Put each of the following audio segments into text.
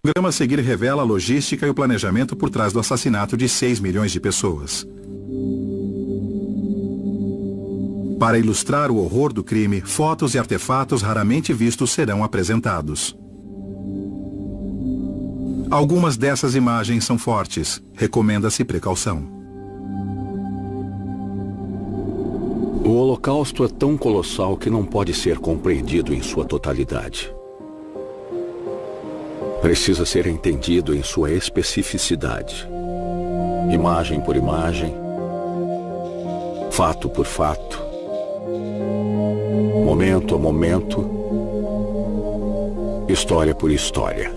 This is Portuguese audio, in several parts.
programa a seguir revela a logística e o planejamento por trás do assassinato de 6 milhões de pessoas. Para ilustrar o horror do crime, fotos e artefatos raramente vistos serão apresentados. Algumas dessas imagens são fortes. Recomenda-se precaução. O Holocausto é tão colossal que não pode ser compreendido em sua totalidade. Precisa ser entendido em sua especificidade. Imagem por imagem, fato por fato, momento a momento, história por história.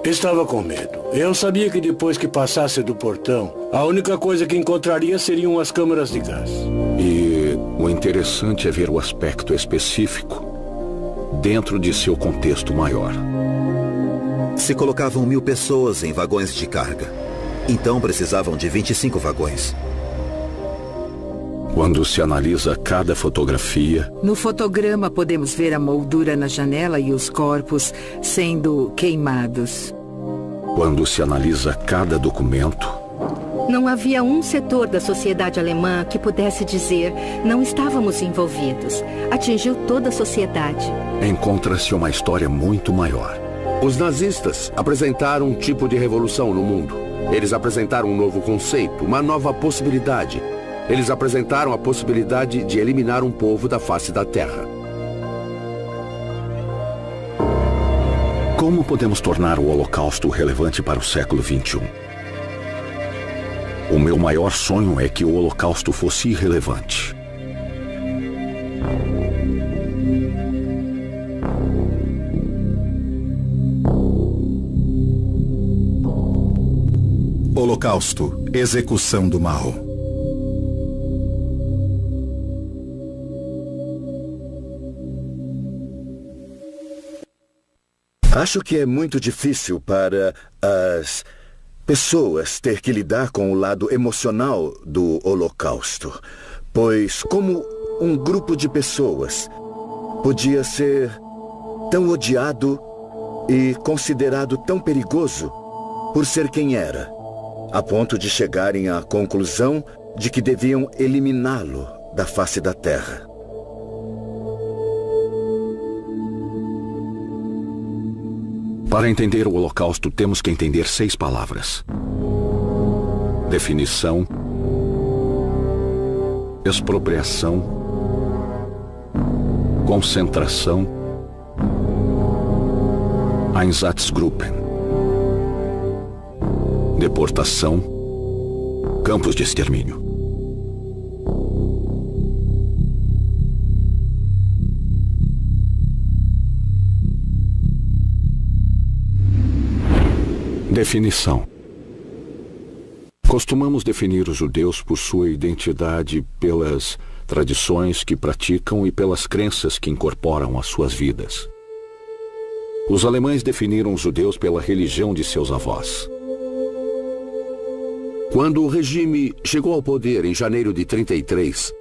Estava com medo. Eu sabia que depois que passasse do portão, a única coisa que encontraria seriam as câmaras de gás. E o interessante é ver o aspecto específico dentro de seu contexto maior. Se colocavam 1000 pessoas em vagões de carga. Então precisavam de 25 vagões. Quando se analisa cada fotografia... No fotograma podemos ver a moldura na janela e os corpos sendo queimados. Quando se analisa cada documento... Não havia um setor da sociedade alemã que pudesse dizer não estávamos envolvidos. Atingiu toda a sociedade. Encontra-se uma história muito maior. Os nazistas apresentaram um tipo de revolução no mundo. Eles apresentaram um novo conceito, uma nova possibilidade. Eles apresentaram a possibilidade de eliminar um povo da face da Terra. Como podemos tornar o Holocausto relevante para o século XXI? O meu maior sonho é que o Holocausto fosse irrelevante. Holocausto, execução do mal. Acho que é muito difícil para as pessoas ter que lidar com o lado emocional do Holocausto, pois como um grupo de pessoas podia ser tão odiado e considerado tão perigoso por ser quem era, a ponto de chegarem à conclusão de que deviam eliminá-lo da face da Terra. Para entender o Holocausto, temos que entender 6 palavras. Definição, expropriação, concentração, Einsatzgruppen, deportação, campos de extermínio. Definição. Costumamos definir os judeus por sua identidade, pelas tradições que praticam e pelas crenças que incorporam às suas vidas. Os alemães definiram os judeus pela religião de seus avós. Quando o regime chegou ao poder em janeiro de 1933,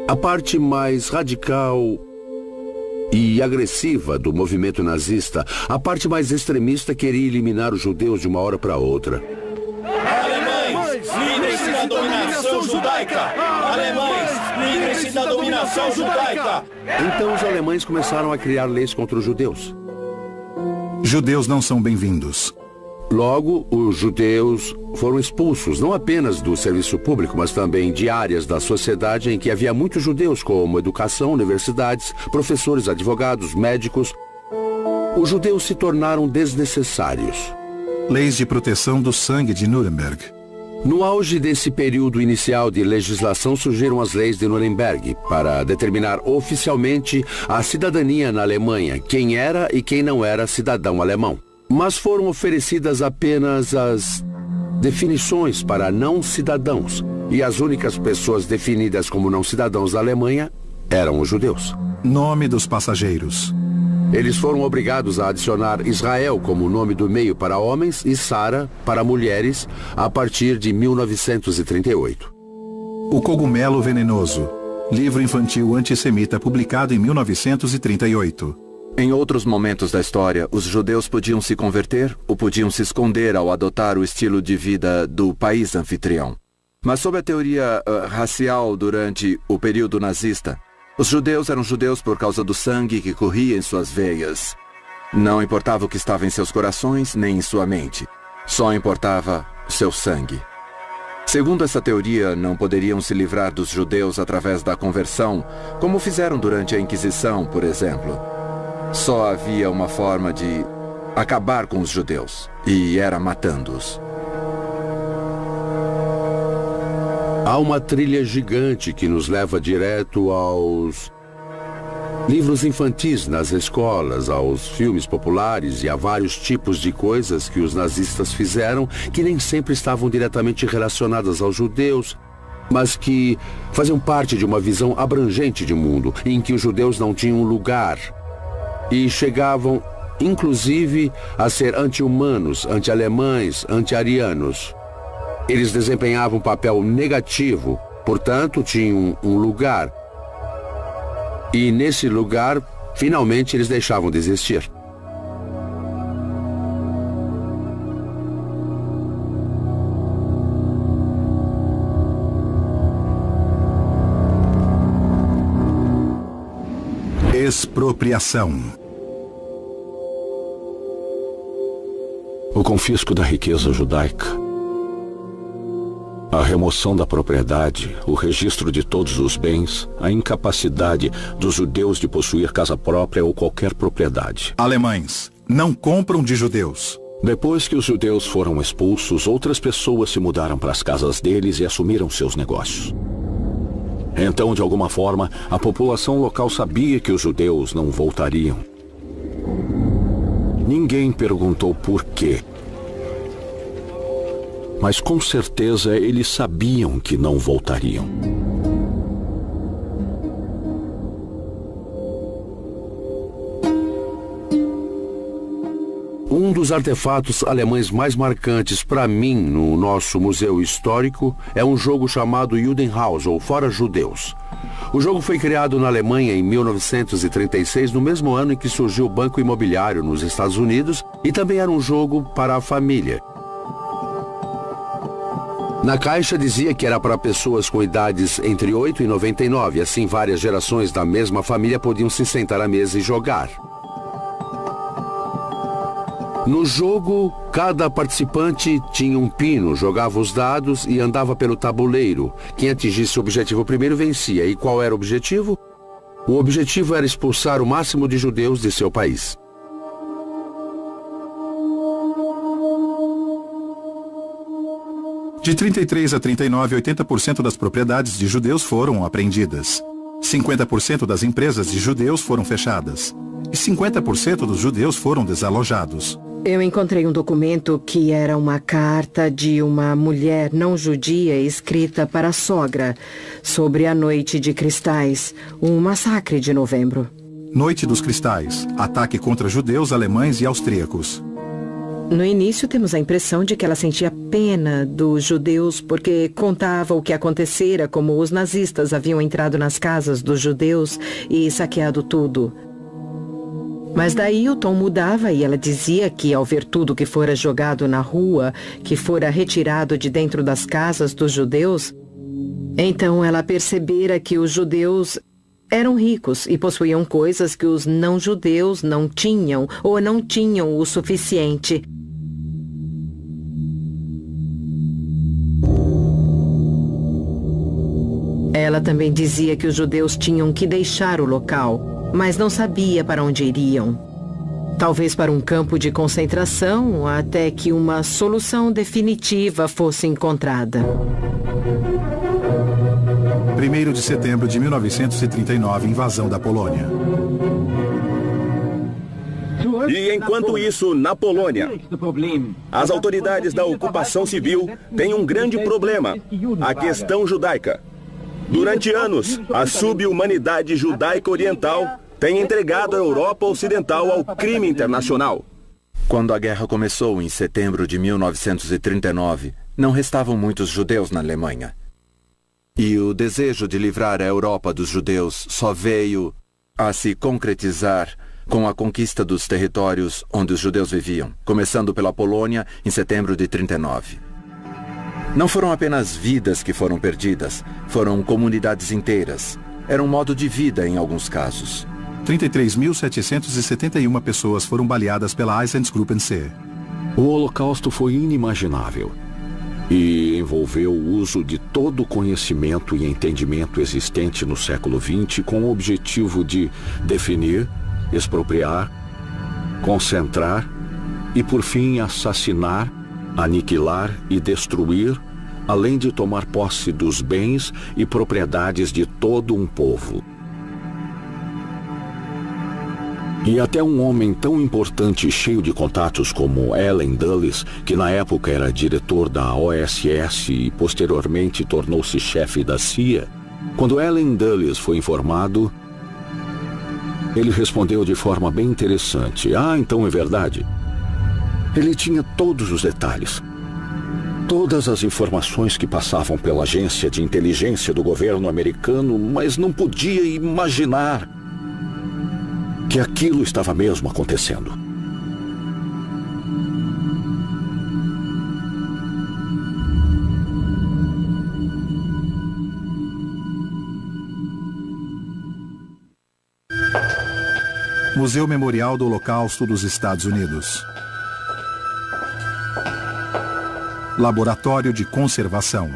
a parte mais radical e agressiva do movimento nazista, a parte mais extremista, queria eliminar os judeus de uma hora para outra. Alemães, livrem-se da dominação judaica! Alemães, livrem-se da dominação judaica! Então os alemães começaram a criar leis contra os judeus. Judeus não são bem-vindos. Logo, os judeus foram expulsos não apenas do serviço público, mas também de áreas da sociedade em que havia muitos judeus, como educação, universidades, professores, advogados, médicos. Os judeus se tornaram desnecessários. Leis de proteção do sangue de Nuremberg. No auge desse período inicial de legislação, surgiram as leis de Nuremberg para determinar oficialmente a cidadania na Alemanha, quem era e quem não era cidadão alemão. Mas foram oferecidas apenas as definições para não cidadãos, e as únicas pessoas definidas como não cidadãos da Alemanha eram os judeus. Nome dos passageiros. Eles foram obrigados a adicionar Israel como nome do meio para homens e Sara para mulheres a partir de 1938. O Cogumelo Venenoso. Livro infantil antissemita publicado em 1938. Em outros momentos da história, os judeus podiam se converter ou podiam se esconder ao adotar o estilo de vida do país anfitrião. Mas sob a teoria racial durante o período nazista, os judeus eram judeus por causa do sangue que corria em suas veias. Não importava o que estava em seus corações nem em sua mente. Só importava seu sangue. Segundo essa teoria, não poderiam se livrar dos judeus através da conversão, como fizeram durante a Inquisição, por exemplo. Só havia uma forma de acabar com os judeus, e era matando-os. Há uma trilha gigante que nos leva direto aos livros infantis nas escolas, aos filmes populares e a vários tipos de coisas que os nazistas fizeram que nem sempre estavam diretamente relacionadas aos judeus, mas que faziam parte de uma visão abrangente de mundo, em que os judeus não tinham lugar e chegavam, inclusive, a ser anti-humanos, anti-alemães, anti-arianos. Eles desempenhavam um papel negativo, portanto, tinham um lugar. E nesse lugar, finalmente, eles deixavam de existir. Expropriação. O confisco da riqueza judaica, a remoção da propriedade, o registro de todos os bens, a incapacidade dos judeus de possuir casa própria ou qualquer propriedade. Alemães não compram de judeus. Depois que os judeus foram expulsos, outras pessoas se mudaram para as casas deles e assumiram seus negócios. Então, de alguma forma, a população local sabia que os judeus não voltariam. Ninguém perguntou por quê. Mas com certeza eles sabiam que não voltariam. Um dos artefatos alemães mais marcantes para mim no nosso museu histórico é um jogo chamado Judenhaus, ou Fora Judeus. O jogo foi criado na Alemanha em 1936, no mesmo ano em que surgiu o Banco Imobiliário nos Estados Unidos, e também era um jogo para a família. Na caixa dizia que era para pessoas com idades entre 8 e 99, assim várias gerações da mesma família podiam se sentar à mesa e jogar. No jogo, cada participante tinha um pino, jogava os dados e andava pelo tabuleiro. Quem atingisse o objetivo primeiro vencia. E qual era o objetivo? O objetivo era expulsar o máximo de judeus de seu país. De 33 a 39, 80% das propriedades de judeus foram apreendidas. 50% das empresas de judeus foram fechadas. E 50% dos judeus foram desalojados. Eu encontrei um documento que era uma carta de uma mulher não judia escrita para a sogra sobre a Noite de Cristais, um massacre de novembro. Noite dos Cristais, ataque contra judeus, alemães e austríacos. No início temos a impressão de que ela sentia pena dos judeus porque contava o que acontecera, como os nazistas haviam entrado nas casas dos judeus e saqueado tudo. Mas daí o tom mudava e ela dizia que ao ver tudo que fora jogado na rua, que fora retirado de dentro das casas dos judeus, então ela percebera que os judeus eram ricos e possuíam coisas que os não-judeus não tinham ou não tinham o suficiente. Ela também dizia que os judeus tinham que deixar o local, mas não sabia para onde iriam. Talvez para um campo de concentração, até que uma solução definitiva fosse encontrada. 1º de setembro de 1939, invasão da Polônia. E enquanto isso, na Polônia, as autoridades da ocupação civil têm um grande problema, a questão judaica. Durante anos, a subhumanidade judaica oriental tem entregado a Europa Ocidental ao crime internacional. Quando a guerra começou em setembro de 1939, não restavam muitos judeus na Alemanha. E o desejo de livrar a Europa dos judeus só veio a se concretizar com a conquista dos territórios onde os judeus viviam, começando pela Polônia em setembro de 1939. Não foram apenas vidas que foram perdidas, foram comunidades inteiras. Era um modo de vida em alguns casos. 33.771 pessoas foram baleadas pela Einsatzgruppen C. O Holocausto foi inimaginável e envolveu o uso de todo o conhecimento e entendimento existente no século XX com o objetivo de definir, expropriar, concentrar e, por fim, assassinar, aniquilar e destruir, além de tomar posse dos bens e propriedades de todo um povo. E até um homem tão importante e cheio de contatos como Allen Dulles, que na época era diretor da OSS e posteriormente tornou-se chefe da CIA, quando Allen Dulles foi informado, ele respondeu de forma bem interessante. Ah, então é verdade. Ele tinha todos os detalhes. Todas as informações que passavam pela agência de inteligência do governo americano, mas não podia imaginar que aquilo estava mesmo acontecendo. Museu Memorial do Holocausto dos Estados Unidos. Laboratório de Conservação.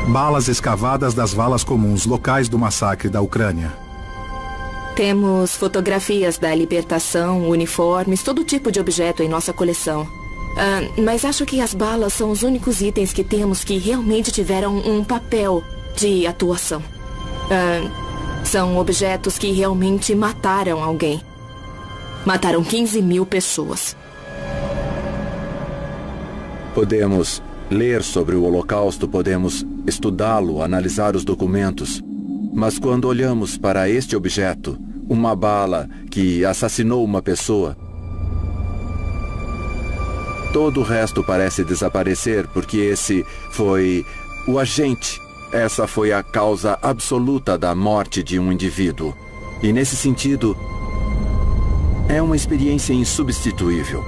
Balas escavadas das valas comuns locais do massacre da Ucrânia. Temos fotografias da libertação, uniformes, todo tipo de objeto em nossa coleção. Mas acho que as balas são os únicos itens que temos que realmente tiveram um papel de atuação. São objetos que realmente mataram alguém. Mataram 15.000 pessoas. Podemos ler sobre o Holocausto, podemos estudá-lo, analisar os documentos. Mas quando olhamos para este objeto, uma bala que assassinou uma pessoa, todo o resto parece desaparecer, porque esse foi o agente. Essa foi a causa absoluta da morte de um indivíduo. E nesse sentido, é uma experiência insubstituível.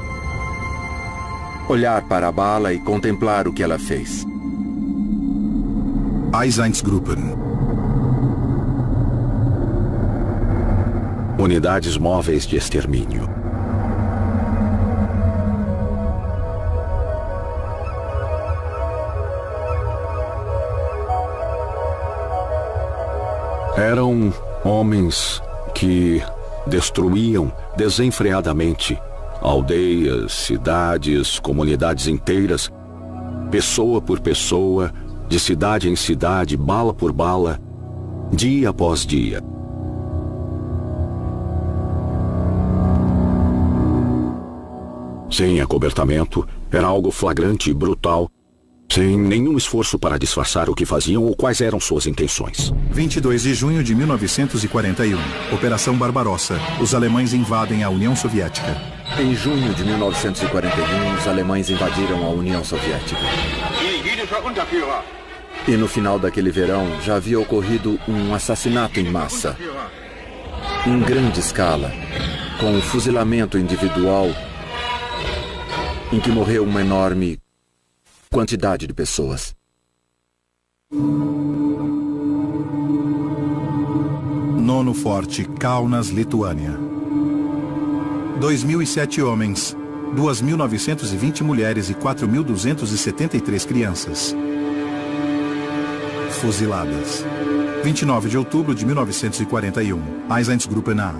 Olhar para a bala e contemplar o que ela fez. Einsatzgruppen. Unidades móveis de extermínio. Eram homens que destruíam desenfreadamente aldeias, cidades, comunidades inteiras, pessoa por pessoa, de cidade em cidade, bala por bala, dia após dia. Sem acobertamento, era algo flagrante e brutal, sem nenhum esforço para disfarçar o que faziam ou quais eram suas intenções. 22 de junho de 1941. Operação Barbarossa. Os alemães invadem a União Soviética. Em junho de 1941, os alemães invadiram a União Soviética. E no final daquele verão, já havia ocorrido um assassinato em massa. Em grande escala, com um fuzilamento individual, em que morreu uma enorme quantidade de pessoas. Nono Forte, Kaunas, Lituânia. 2.007 homens, 2.920 mulheres e 4.273 crianças. Fuziladas. 29 de outubro de 1941. Einsatzgruppen A.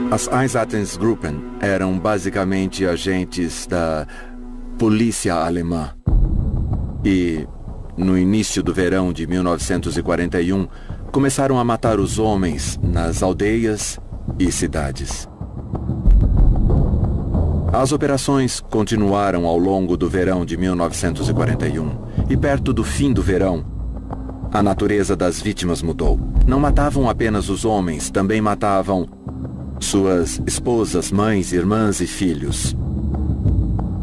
As Einsatzgruppen eram basicamente agentes da polícia alemã. E no início do verão de 1941, começaram a matar os homens nas aldeias e cidades. As operações continuaram ao longo do verão de 1941 e perto do fim do verão, a natureza das vítimas mudou. Não matavam apenas os homens, também matavam suas esposas, mães, irmãs e filhos.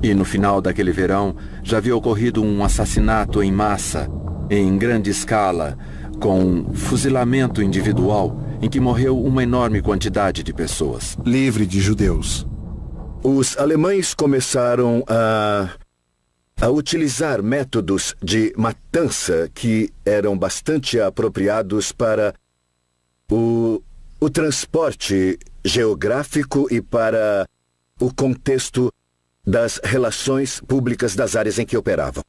E no final daquele verão, já havia ocorrido um assassinato em massa, em grande escala, com fuzilamento individual, em que morreu uma enorme quantidade de pessoas. Livre de judeus. Os alemães começaram a utilizar métodos de matança que eram bastante apropriados para o transporte geográfico e para o contexto das relações públicas das áreas em que operavam.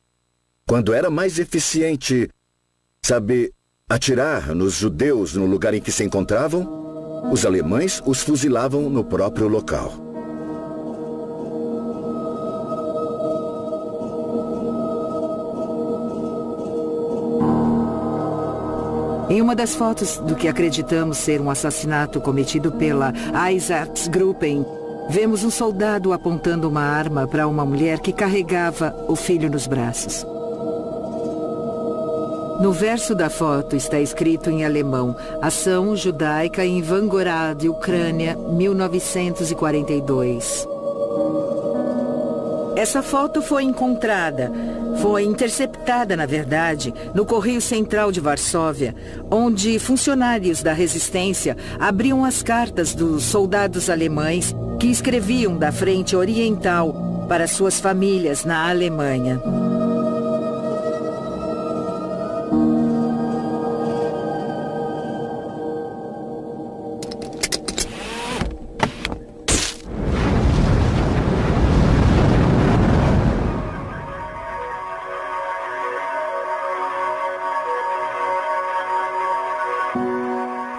Quando era mais eficiente, atirar nos judeus no lugar em que se encontravam, os alemães os fuzilavam no próprio local. Em uma das fotos do que acreditamos ser um assassinato cometido pela Einsatzgruppen, vemos um soldado apontando uma arma para uma mulher que carregava o filho nos braços. No verso da foto está escrito em alemão: Ação Judaica em Vangorad, Ucrânia, 1942. Essa foto foi interceptada, na verdade, no Correio Central de Varsóvia, onde funcionários da resistência abriam as cartas dos soldados alemães que escreviam da frente oriental para suas famílias na Alemanha.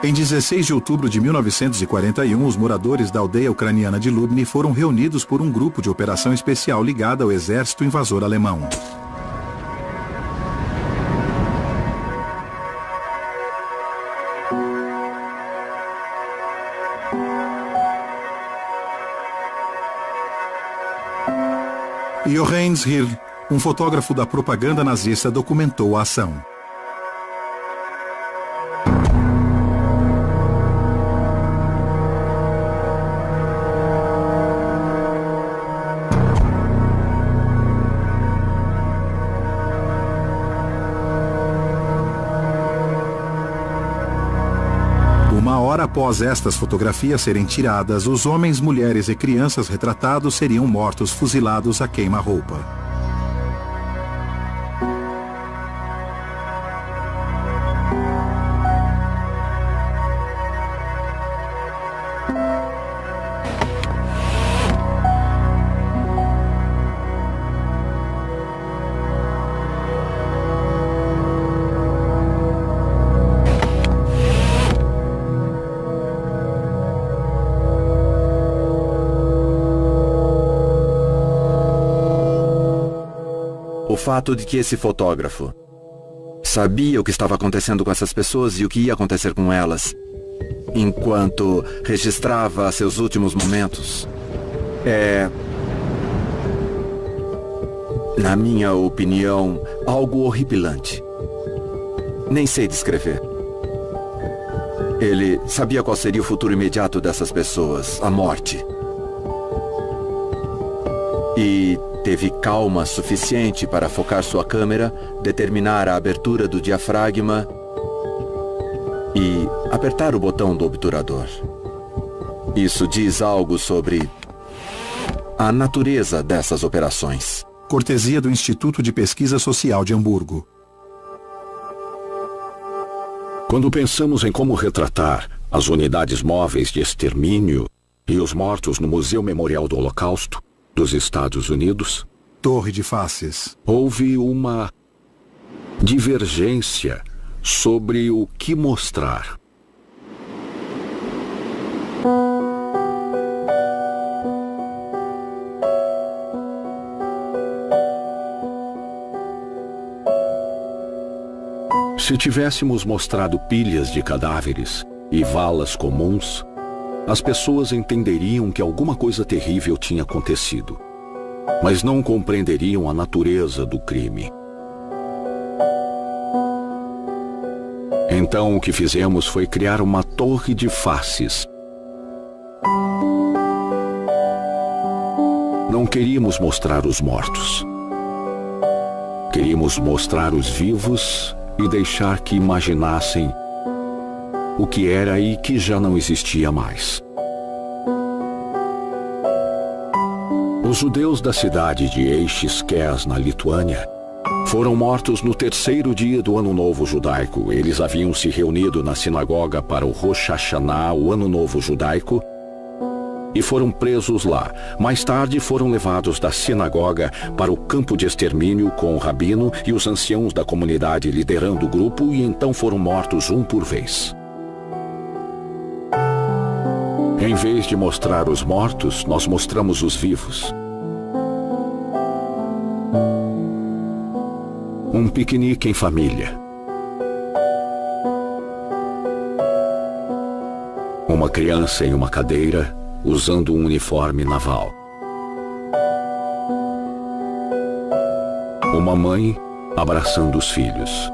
Em 16 de outubro de 1941, os moradores da aldeia ucraniana de Lubny foram reunidos por um grupo de operação especial ligado ao exército invasor alemão. Johannes Hill, um fotógrafo da propaganda nazista, documentou a ação. Após estas fotografias serem tiradas, os homens, mulheres e crianças retratados seriam mortos fuzilados a queima-roupa. O fato de que esse fotógrafo sabia o que estava acontecendo com essas pessoas e o que ia acontecer com elas, enquanto registrava seus últimos momentos, na minha opinião, algo horripilante. Nem sei descrever. Ele sabia qual seria o futuro imediato dessas pessoas, a morte. E teve calma suficiente para focar sua câmera, determinar a abertura do diafragma e apertar o botão do obturador. Isso diz algo sobre a natureza dessas operações. Cortesia do Instituto de Pesquisa Social de Hamburgo. Quando pensamos em como retratar as unidades móveis de extermínio e os mortos no Museu Memorial do Holocausto dos Estados Unidos, Torre de Faces, houve uma divergência sobre o que mostrar. Se tivéssemos mostrado pilhas de cadáveres e valas comuns, as pessoas entenderiam que alguma coisa terrível tinha acontecido, mas não compreenderiam a natureza do crime. Então o que fizemos foi criar uma torre de faces. Não queríamos mostrar os mortos. Queríamos mostrar os vivos e deixar que imaginassem o que era e que já não existia mais. Os judeus da cidade de Eixiskes, na Lituânia, foram mortos no 3º dia do Ano Novo Judaico. Eles haviam se reunido na sinagoga para o Rosh Hashanah, o Ano Novo Judaico, e foram presos lá. Mais tarde foram levados da sinagoga para o campo de extermínio com o rabino e os anciãos da comunidade liderando o grupo, e então foram mortos um por vez. Em vez de mostrar os mortos, nós mostramos os vivos. Um piquenique em família. Uma criança em uma cadeira, usando um uniforme naval. Uma mãe abraçando os filhos.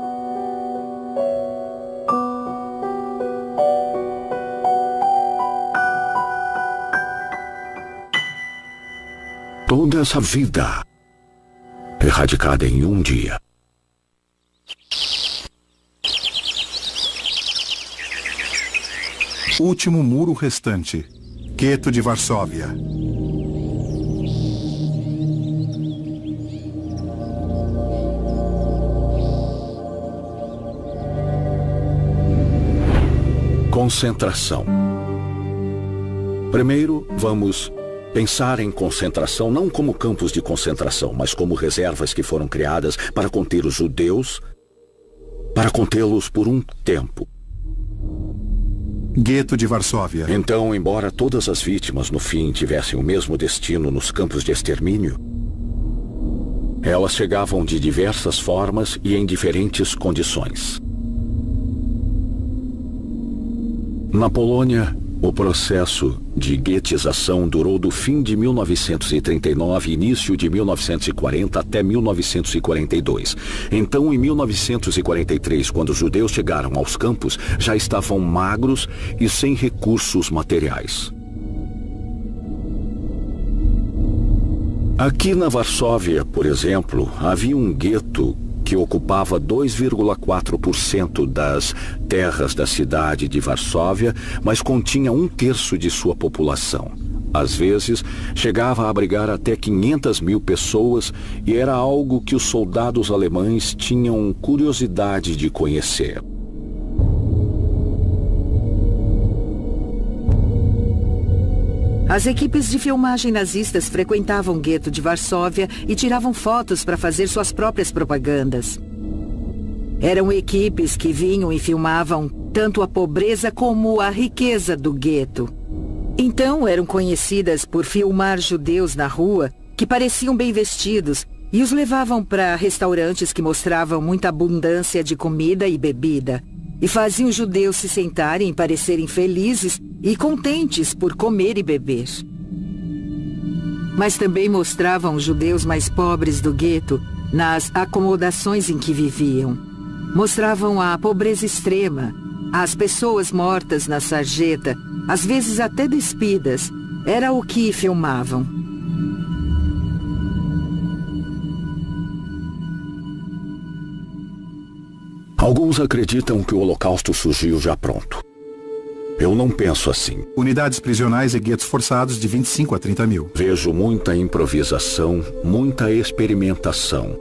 Toda essa vida erradicada em um dia. Último muro restante. Gueto de Varsóvia. Concentração. Primeiro, vamos pensar em concentração não como campos de concentração, mas como reservas que foram criadas para conter os judeus, para contê-los por um tempo. Gueto de Varsóvia. Então, embora todas as vítimas no fim tivessem o mesmo destino nos campos de extermínio, elas chegavam de diversas formas e em diferentes condições. Na Polônia, o processo de guetização durou do fim de 1939 e início de 1940 até 1942. Então, em 1943, quando os judeus chegaram aos campos, já estavam magros e sem recursos materiais. Aqui na Varsóvia, por exemplo, havia um gueto que ocupava 2,4% das terras da cidade de Varsóvia, mas continha 1/3 de sua população. Às vezes, chegava a abrigar até 500 mil pessoas e era algo que os soldados alemães tinham curiosidade de conhecer. As equipes de filmagem nazistas frequentavam o gueto de Varsóvia e tiravam fotos para fazer suas próprias propagandas. Eram equipes que vinham e filmavam tanto a pobreza como a riqueza do gueto. Então eram conhecidas por filmar judeus na rua que pareciam bem vestidos e os levavam para restaurantes que mostravam muita abundância de comida e bebida. E faziam os judeus se sentarem e parecerem felizes e contentes por comer e beber. Mas também mostravam os judeus mais pobres do gueto nas acomodações em que viviam. Mostravam a pobreza extrema, as pessoas mortas na sarjeta, às vezes até despidas. Era o que filmavam. Alguns acreditam que o Holocausto surgiu já pronto. Eu não penso assim. Unidades prisionais e guetos forçados de 25 a 30 mil. Vejo muita improvisação, muita experimentação.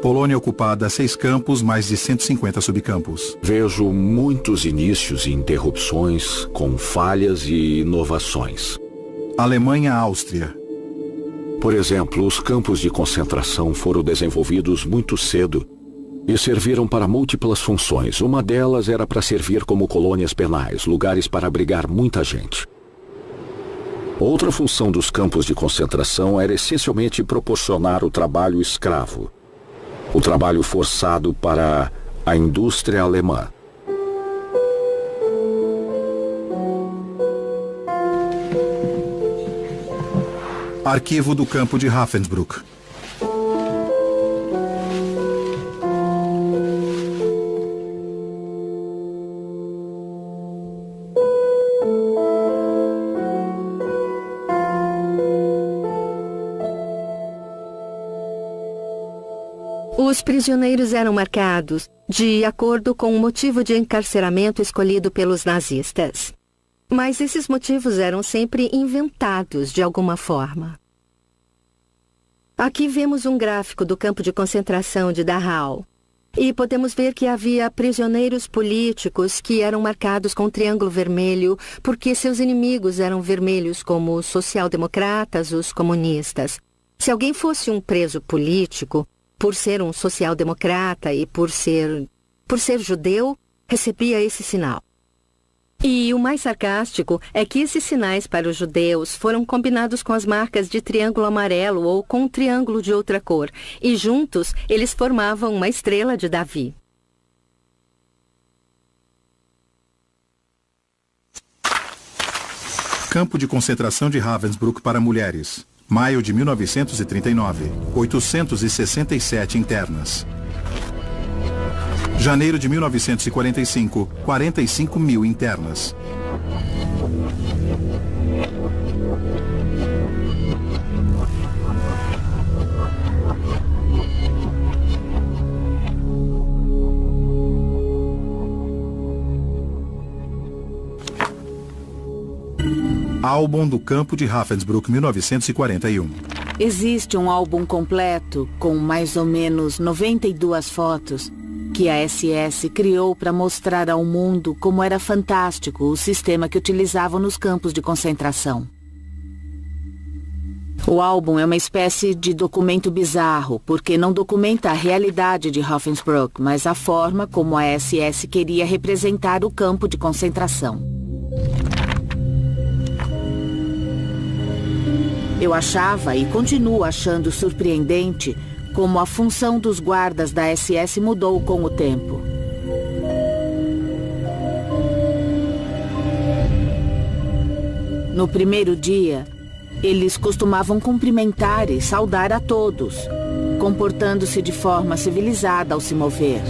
Polônia ocupada, 6 campos, mais de 150 subcampos. Vejo muitos inícios e interrupções, com falhas e inovações. Alemanha-Áustria. Por exemplo, os campos de concentração foram desenvolvidos muito cedo e serviram para múltiplas funções. Uma delas era para servir como colônias penais, lugares para abrigar muita gente. Outra função dos campos de concentração era essencialmente proporcionar o trabalho escravo, o trabalho forçado para A indústria alemã. Arquivo do campo de Ravensbrück. Os prisioneiros eram marcados de acordo com o motivo de encarceramento escolhido pelos nazistas. Mas esses motivos eram sempre inventados de alguma forma. Aqui vemos um gráfico do campo de concentração de Dachau. E podemos ver que havia prisioneiros políticos que eram marcados com um triângulo vermelho porque seus inimigos eram vermelhos, como os social-democratas, os comunistas. Se alguém fosse um preso político, por ser um social-democrata e por ser judeu, recebia esse sinal. E o mais sarcástico é que esses sinais para os judeus foram combinados com as marcas de triângulo amarelo ou com um triângulo de outra cor, e juntos eles formavam uma estrela de Davi. Campo de concentração de Ravensbrück para mulheres. Maio de 1939, 867 internas. Janeiro de 1945, 45 mil internas. Álbum do campo de Ravensbrück, 1941. Existe um álbum completo com mais ou menos 92 fotos que a SS criou para mostrar ao mundo como era fantástico o sistema que utilizavam nos campos de concentração. O álbum é uma espécie de documento bizarro, porque não documenta a realidade de Ravensbrück, mas a forma como a SS queria representar o campo de concentração. Eu achava e continuo achando surpreendente como a função dos guardas da SS mudou com o tempo. No primeiro dia, eles costumavam cumprimentar e saudar a todos, comportando-se de forma civilizada ao se mover.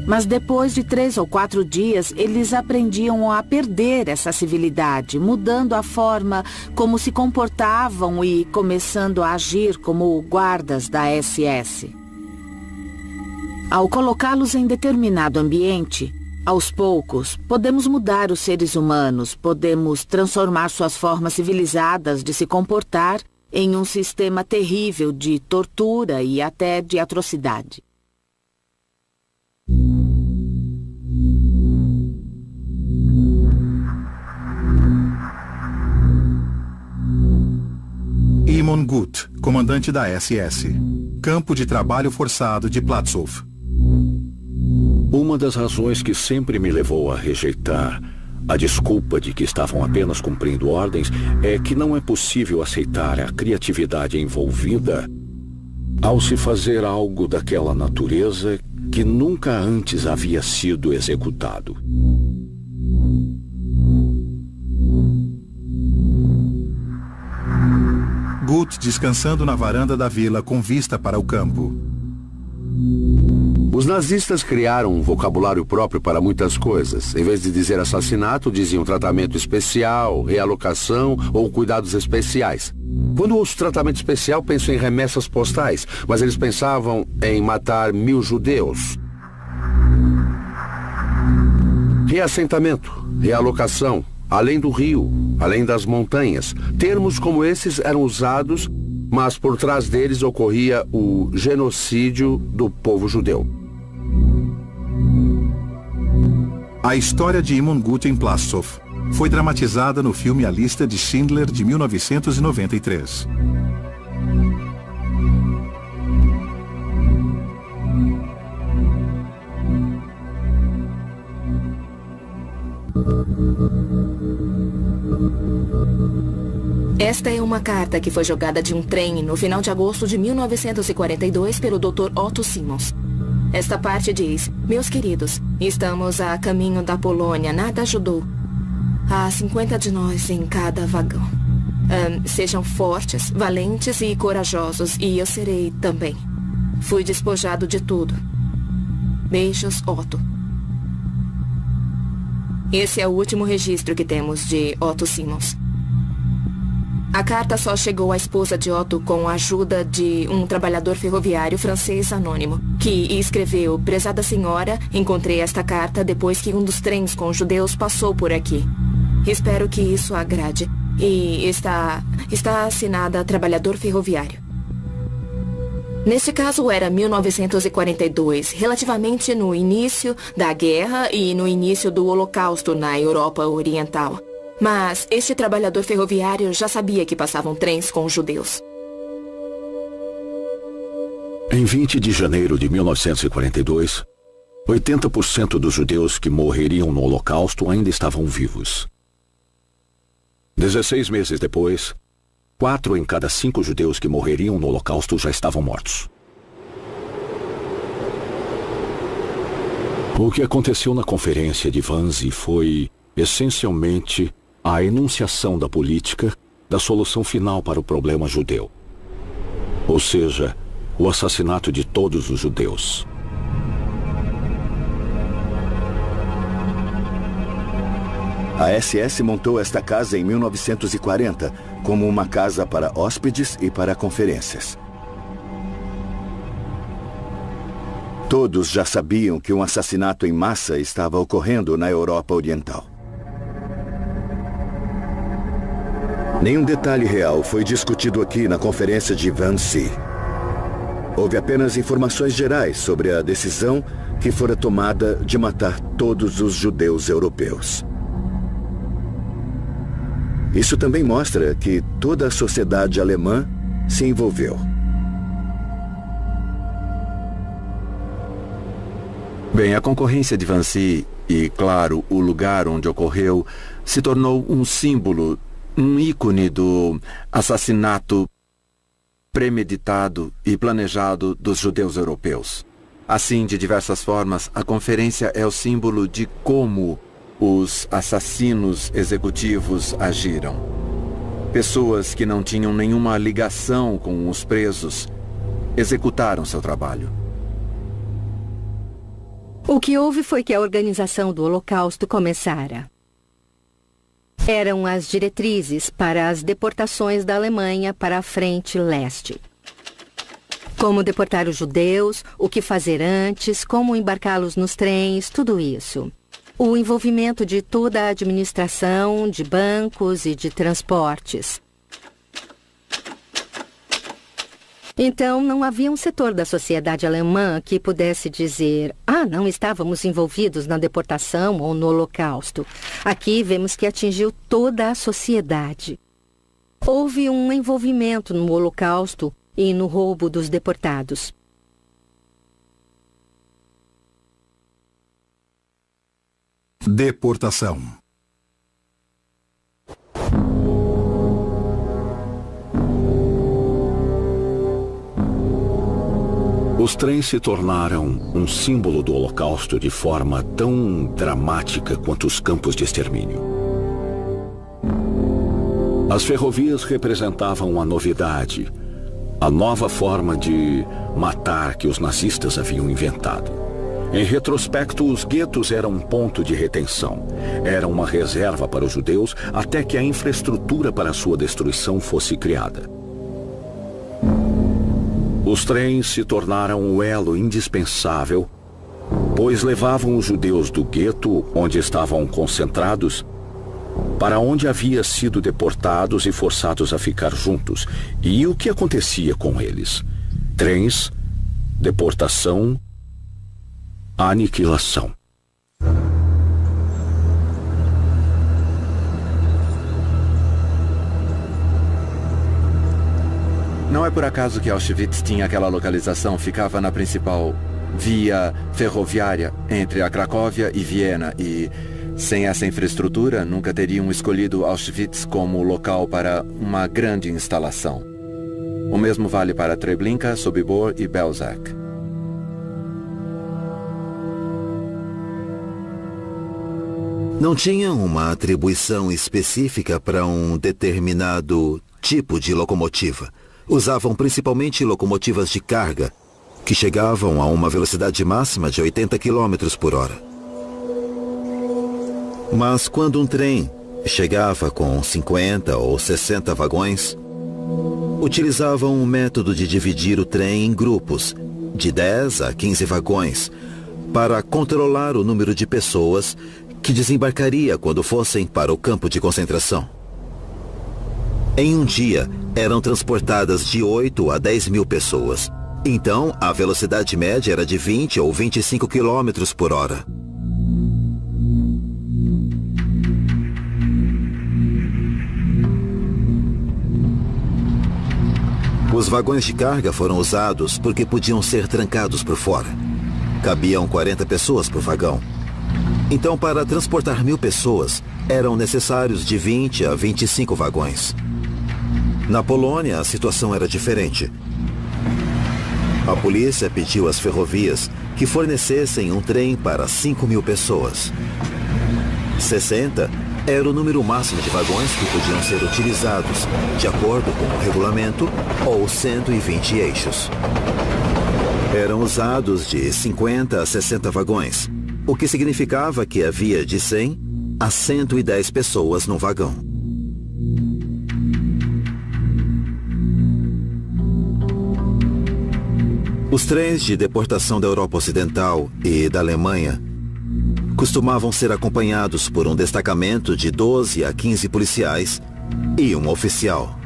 Mas depois de 3 ou 4 dias, eles aprendiam a perder essa civilidade, mudando a forma como se comportavam e começando a agir como guardas da SS. Ao colocá-los em determinado ambiente, aos poucos, podemos mudar os seres humanos, podemos transformar suas formas civilizadas de se comportar em um sistema terrível de tortura e até de atrocidade. Imon Gut, comandante da SS. Campo de trabalho forçado de Platzow. Uma das razões que sempre me levou a rejeitar a desculpa de que estavam apenas cumprindo ordens é que não é possível aceitar a criatividade envolvida ao se fazer algo daquela natureza que nunca antes havia sido executado. Gut descansando na varanda da vila com vista para o campo. Os nazistas criaram um vocabulário próprio para muitas coisas. Em vez de dizer assassinato, diziam tratamento especial, realocação ou cuidados especiais. Quando ouço tratamento especial, penso em remessas postais, mas eles pensavam em matar 1000 judeus. Reassentamento, realocação, além do rio, além das montanhas. Termos como esses eram usados, mas por trás deles ocorria o genocídio do povo judeu. A história de Imon Gut em Platzow foi dramatizada no filme A Lista de Schindler de 1993. Esta é uma carta que foi jogada de um trem no final de agosto de 1942 pelo Dr. Otto Simmons. Esta parte diz: meus queridos, estamos a caminho da Polônia, nada ajudou. Há 50 de nós em cada vagão. Sejam fortes, valentes e corajosos, e eu serei também. Fui despojado de tudo. Beijos, Otto. Esse é o último registro que temos de Otto Simmons. A carta só chegou à esposa de Otto com a ajuda de um trabalhador ferroviário francês anônimo, que escreveu: prezada senhora, encontrei esta carta depois que um dos trens com judeus passou por aqui. Espero que isso agrade. E está assinada trabalhador ferroviário. Neste caso era 1942, relativamente no início da guerra e no início do Holocausto na Europa Oriental. Mas este trabalhador ferroviário já sabia que passavam trens com judeus. Em 20 de janeiro de 1942, 80% dos judeus que morreriam no Holocausto ainda estavam vivos. 16 meses depois, 4 em cada 5 judeus que morreriam no Holocausto já estavam mortos. O que aconteceu na conferência de Wannsee foi, essencialmente, a enunciação da política da solução final para o problema judeu. Ou seja, o assassinato de todos os judeus. A SS montou esta casa em 1940 como uma casa para hóspedes e para conferências. Todos já sabiam que um assassinato em massa estava ocorrendo na Europa Oriental. Nenhum detalhe real foi discutido aqui na conferência de Wannsee. Houve apenas informações gerais sobre a decisão que fora tomada de matar todos os judeus europeus. Isso também mostra que toda a sociedade alemã se envolveu. Bem, a concorrência de Wannsee e, claro, o lugar onde ocorreu se tornou um símbolo, um ícone do assassinato premeditado e planejado dos judeus europeus. Assim, de diversas formas, a conferência é o símbolo de como os assassinos executivos agiram. Pessoas que não tinham nenhuma ligação com os presos executaram seu trabalho. O que houve foi que a organização do Holocausto começara. Eram as diretrizes para as deportações da Alemanha para a frente leste. Como deportar os judeus, o que fazer antes, como embarcá-los nos trens, tudo isso. O envolvimento de toda a administração, de bancos e de transportes. Então, não havia um setor da sociedade alemã que pudesse dizer: não estávamos envolvidos na deportação ou no Holocausto. Aqui vemos que atingiu toda a sociedade. Houve um envolvimento no Holocausto e no roubo dos deportados. Deportação. Os trens se tornaram um símbolo do Holocausto de forma tão dramática quanto os campos de extermínio. As ferrovias representavam a novidade, a nova forma de matar que os nazistas haviam inventado. Em retrospecto, os guetos eram um ponto de retenção. Era uma reserva para os judeus até que a infraestrutura para sua destruição fosse criada. Os trens se tornaram um elo indispensável, pois levavam os judeus do gueto, onde estavam concentrados, para onde havia sido deportados e forçados a ficar juntos. E o que acontecia com eles? Trens, deportação, aniquilação. Não é por acaso que Auschwitz tinha aquela localização, ficava na principal via ferroviária entre a Cracóvia e Viena e, sem essa infraestrutura, nunca teriam escolhido Auschwitz como local para uma grande instalação. O mesmo vale para Treblinka, Sobibor e Belzec. Não tinham uma atribuição específica para um determinado tipo de locomotiva. Usavam principalmente locomotivas de carga, que chegavam a uma velocidade máxima de 80 km por hora. Mas quando um trem chegava com 50 ou 60 vagões, utilizavam um método de dividir o trem em grupos, de 10 a 15 vagões, para controlar o número de pessoas que desembarcaria quando fossem para o campo de concentração. Em um dia, eram transportadas de 8 a 10 mil pessoas. Então, a velocidade média era de 20 ou 25 km por hora. Os vagões de carga foram usados porque podiam ser trancados por fora. Cabiam 40 pessoas por vagão. Então, para transportar 1000 pessoas, eram necessários de 20 a 25 vagões. Na Polônia, a situação era diferente. A polícia pediu às ferrovias que fornecessem um trem para 5.000 pessoas. 60 era o número máximo de vagões que podiam ser utilizados, de acordo com o regulamento, ou 120 eixos. Eram usados de 50 a 60 vagões, o que significava que havia de 100 a 110 pessoas num vagão. Os trens de deportação da Europa Ocidental e da Alemanha costumavam ser acompanhados por um destacamento de 12 a 15 policiais e um oficial.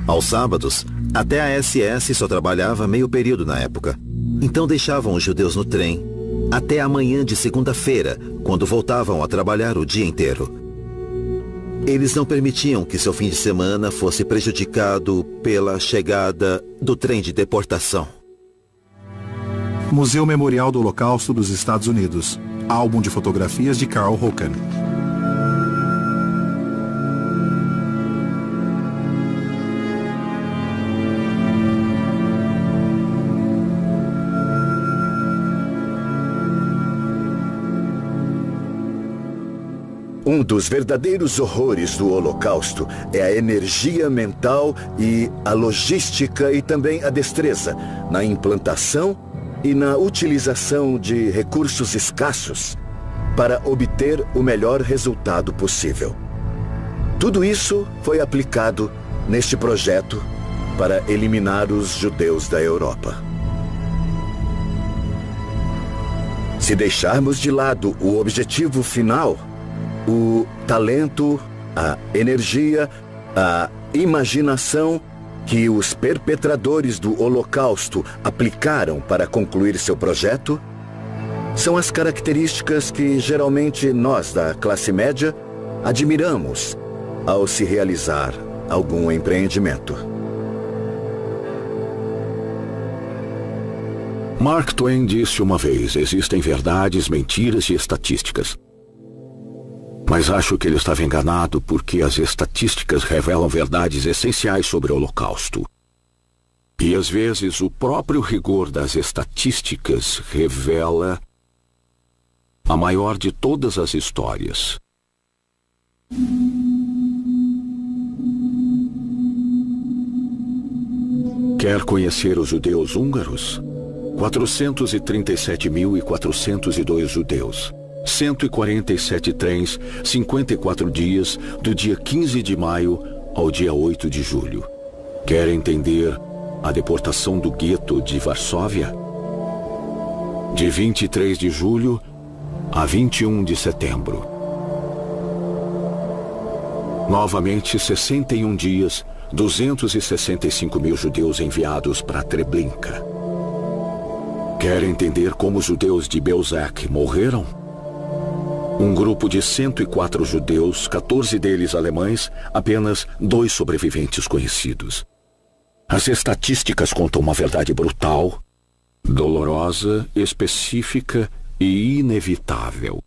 Aos sábados, até a SS só trabalhava meio período na época. Então deixavam os judeus no trem até a manhã de segunda-feira, quando voltavam a trabalhar o dia inteiro. Eles não permitiam que seu fim de semana fosse prejudicado pela chegada do trem de deportação. Museu Memorial do Holocausto dos Estados Unidos. Álbum de fotografias de Carl Hocken. Um dos verdadeiros horrores do Holocausto é a energia mental e a logística e também a destreza na implantação e na utilização de recursos escassos para obter o melhor resultado possível. Tudo isso foi aplicado neste projeto para eliminar os judeus da Europa. Se deixarmos de lado o objetivo final, o talento, a energia, a imaginação que os perpetradores do Holocausto aplicaram para concluir seu projeto, são as características que geralmente nós da classe média admiramos ao se realizar algum empreendimento. Mark Twain disse uma vez: existem verdades, mentiras e estatísticas. Mas acho que ele estava enganado, porque as estatísticas revelam verdades essenciais sobre o Holocausto. E às vezes o próprio rigor das estatísticas revela a maior de todas as histórias. Quer conhecer os judeus húngaros? 437.402 judeus. 147 trens, 54 dias, do dia 15 de maio ao dia 8 de julho. Quer entender a deportação do gueto de Varsóvia? De 23 de julho a 21 de setembro. Novamente, 61 dias, 265 mil judeus enviados para Treblinka. Quer entender como os judeus de Belzec morreram? Um grupo de 104 judeus, 14 deles alemães, apenas 2 sobreviventes conhecidos. As estatísticas contam uma verdade brutal, dolorosa, específica e inevitável.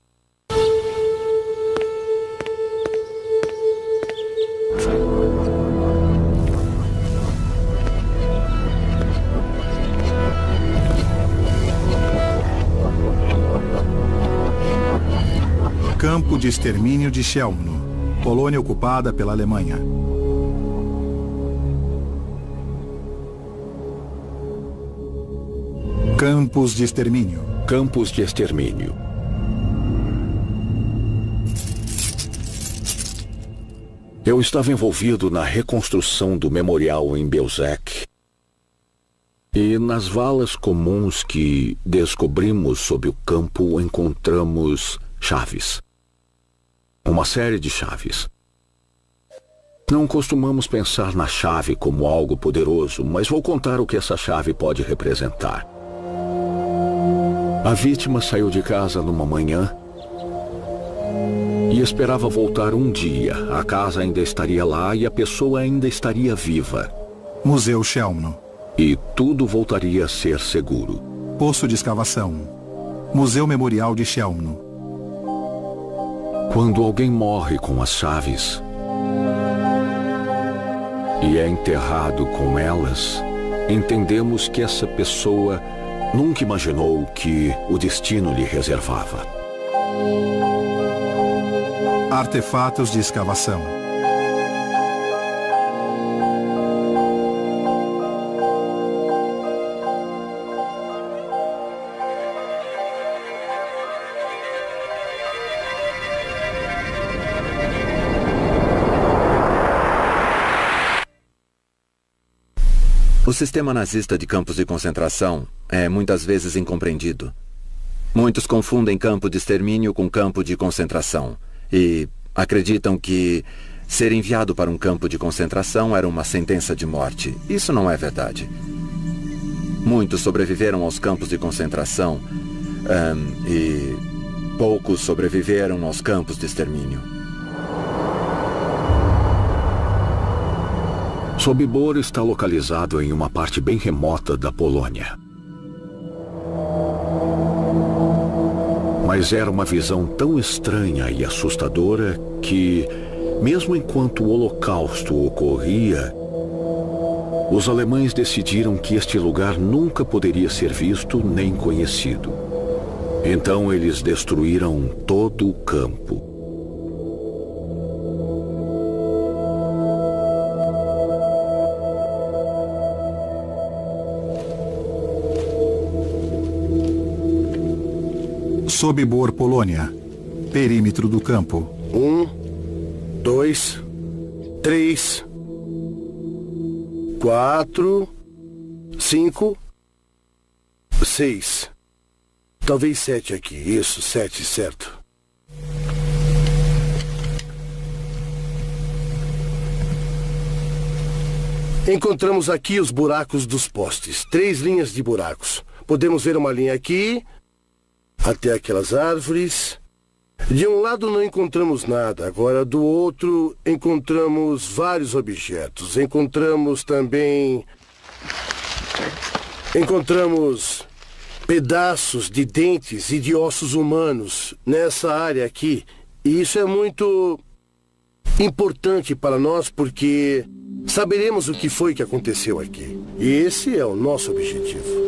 Campo de extermínio de Chełmno, Polônia ocupada pela Alemanha. Campos de extermínio. Campos de extermínio. Eu estava envolvido na reconstrução do memorial em Belzec. E nas valas comuns que descobrimos sob o campo, encontramos chaves. Uma série de chaves. Não costumamos pensar na chave como algo poderoso, mas vou contar o que essa chave pode representar. A vítima saiu de casa numa manhã e esperava voltar um dia. A casa ainda estaria lá e a pessoa ainda estaria viva. Museu Chełmno. E tudo voltaria a ser seguro. Poço de escavação. Museu Memorial de Chełmno. Quando alguém morre com as chaves e é enterrado com elas, entendemos que essa pessoa nunca imaginou o que o destino lhe reservava. Artefatos de escavação. O sistema nazista de campos de concentração é muitas vezes incompreendido. Muitos confundem campo de extermínio com campo de concentração e acreditam que ser enviado para um campo de concentração era uma sentença de morte. Isso não é verdade. Muitos sobreviveram aos campos de concentração e poucos sobreviveram aos campos de extermínio. Sobibor está localizado em uma parte bem remota da Polônia. Mas era uma visão tão estranha e assustadora que, mesmo enquanto o Holocausto ocorria, os alemães decidiram que este lugar nunca poderia ser visto nem conhecido. Então eles destruíram todo o campo. Sobibor, Polônia. Perímetro do campo. 1, 2, 3, 4, 5, 6. Talvez 7 aqui. Isso, 7, certo. Encontramos aqui os buracos dos postes. 3 linhas de buracos. Podemos ver uma linha aqui, até aquelas árvores. De um lado não encontramos nada. Agora, do outro, encontramos vários objetos. Encontramos pedaços de dentes e de ossos humanos nessa área aqui. E isso é muito importante para nós porque saberemos o que foi que aconteceu aqui. E esse é o nosso objetivo.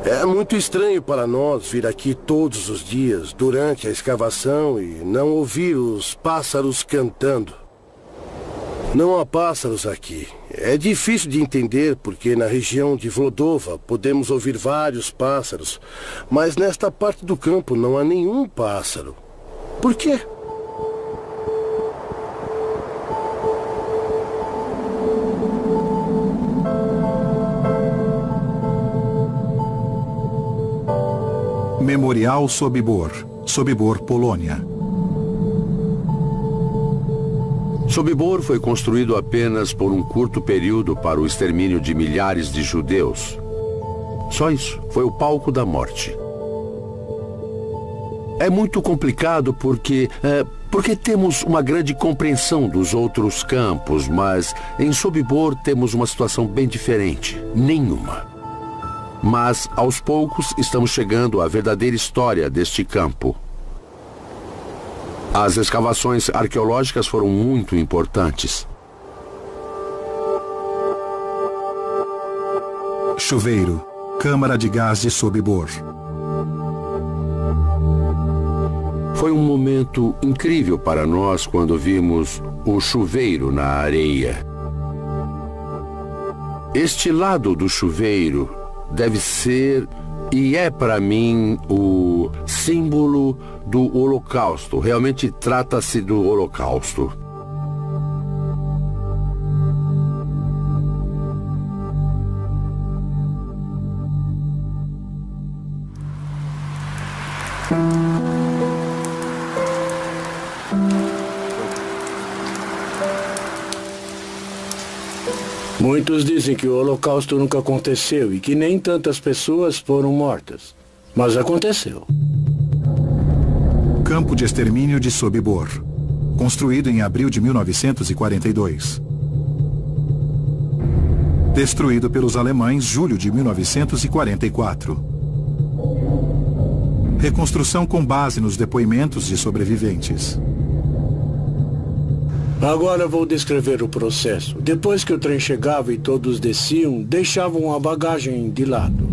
É muito estranho para nós vir aqui todos os dias durante a escavação e não ouvir os pássaros cantando. Não há pássaros aqui. É difícil de entender porque na região de Vlodova podemos ouvir vários pássaros, mas nesta parte do campo não há nenhum pássaro. Por quê? Memorial Sobibor. Sobibor, Polônia. Sobibor foi construído apenas por um curto período para o extermínio de milhares de judeus. Só isso. Foi o palco da morte. É muito complicado porque temos uma grande compreensão dos outros campos, mas em Sobibor temos uma situação bem diferente. Nenhuma. Mas, aos poucos, estamos chegando à verdadeira história deste campo. As escavações arqueológicas foram muito importantes. Chuveiro, câmara de gás de Sobibor. Foi um momento incrível para nós quando vimos o chuveiro na areia. Este lado do chuveiro deve ser e é para mim o símbolo do Holocausto. Realmente trata-se do Holocausto. Muitos dizem que o Holocausto nunca aconteceu e que nem tantas pessoas foram mortas. Mas aconteceu. Campo de extermínio de Sobibor, construído em abril de 1942. Destruído pelos alemães julho de 1944. Reconstrução com base nos depoimentos de sobreviventes. Agora vou descrever o processo. Depois que o trem chegava e todos desciam, deixavam a bagagem de lado.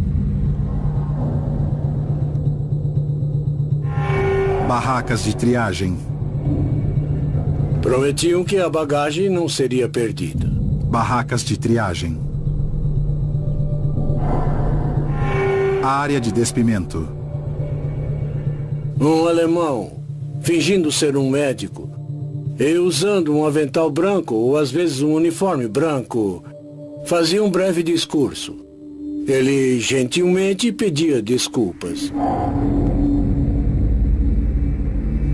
Barracas de triagem. Prometiam que a bagagem não seria perdida. Barracas de triagem. Área de despimento. Um alemão, fingindo ser um médico, e usando um avental branco, ou às vezes um uniforme branco, fazia um breve discurso. Ele gentilmente pedia desculpas.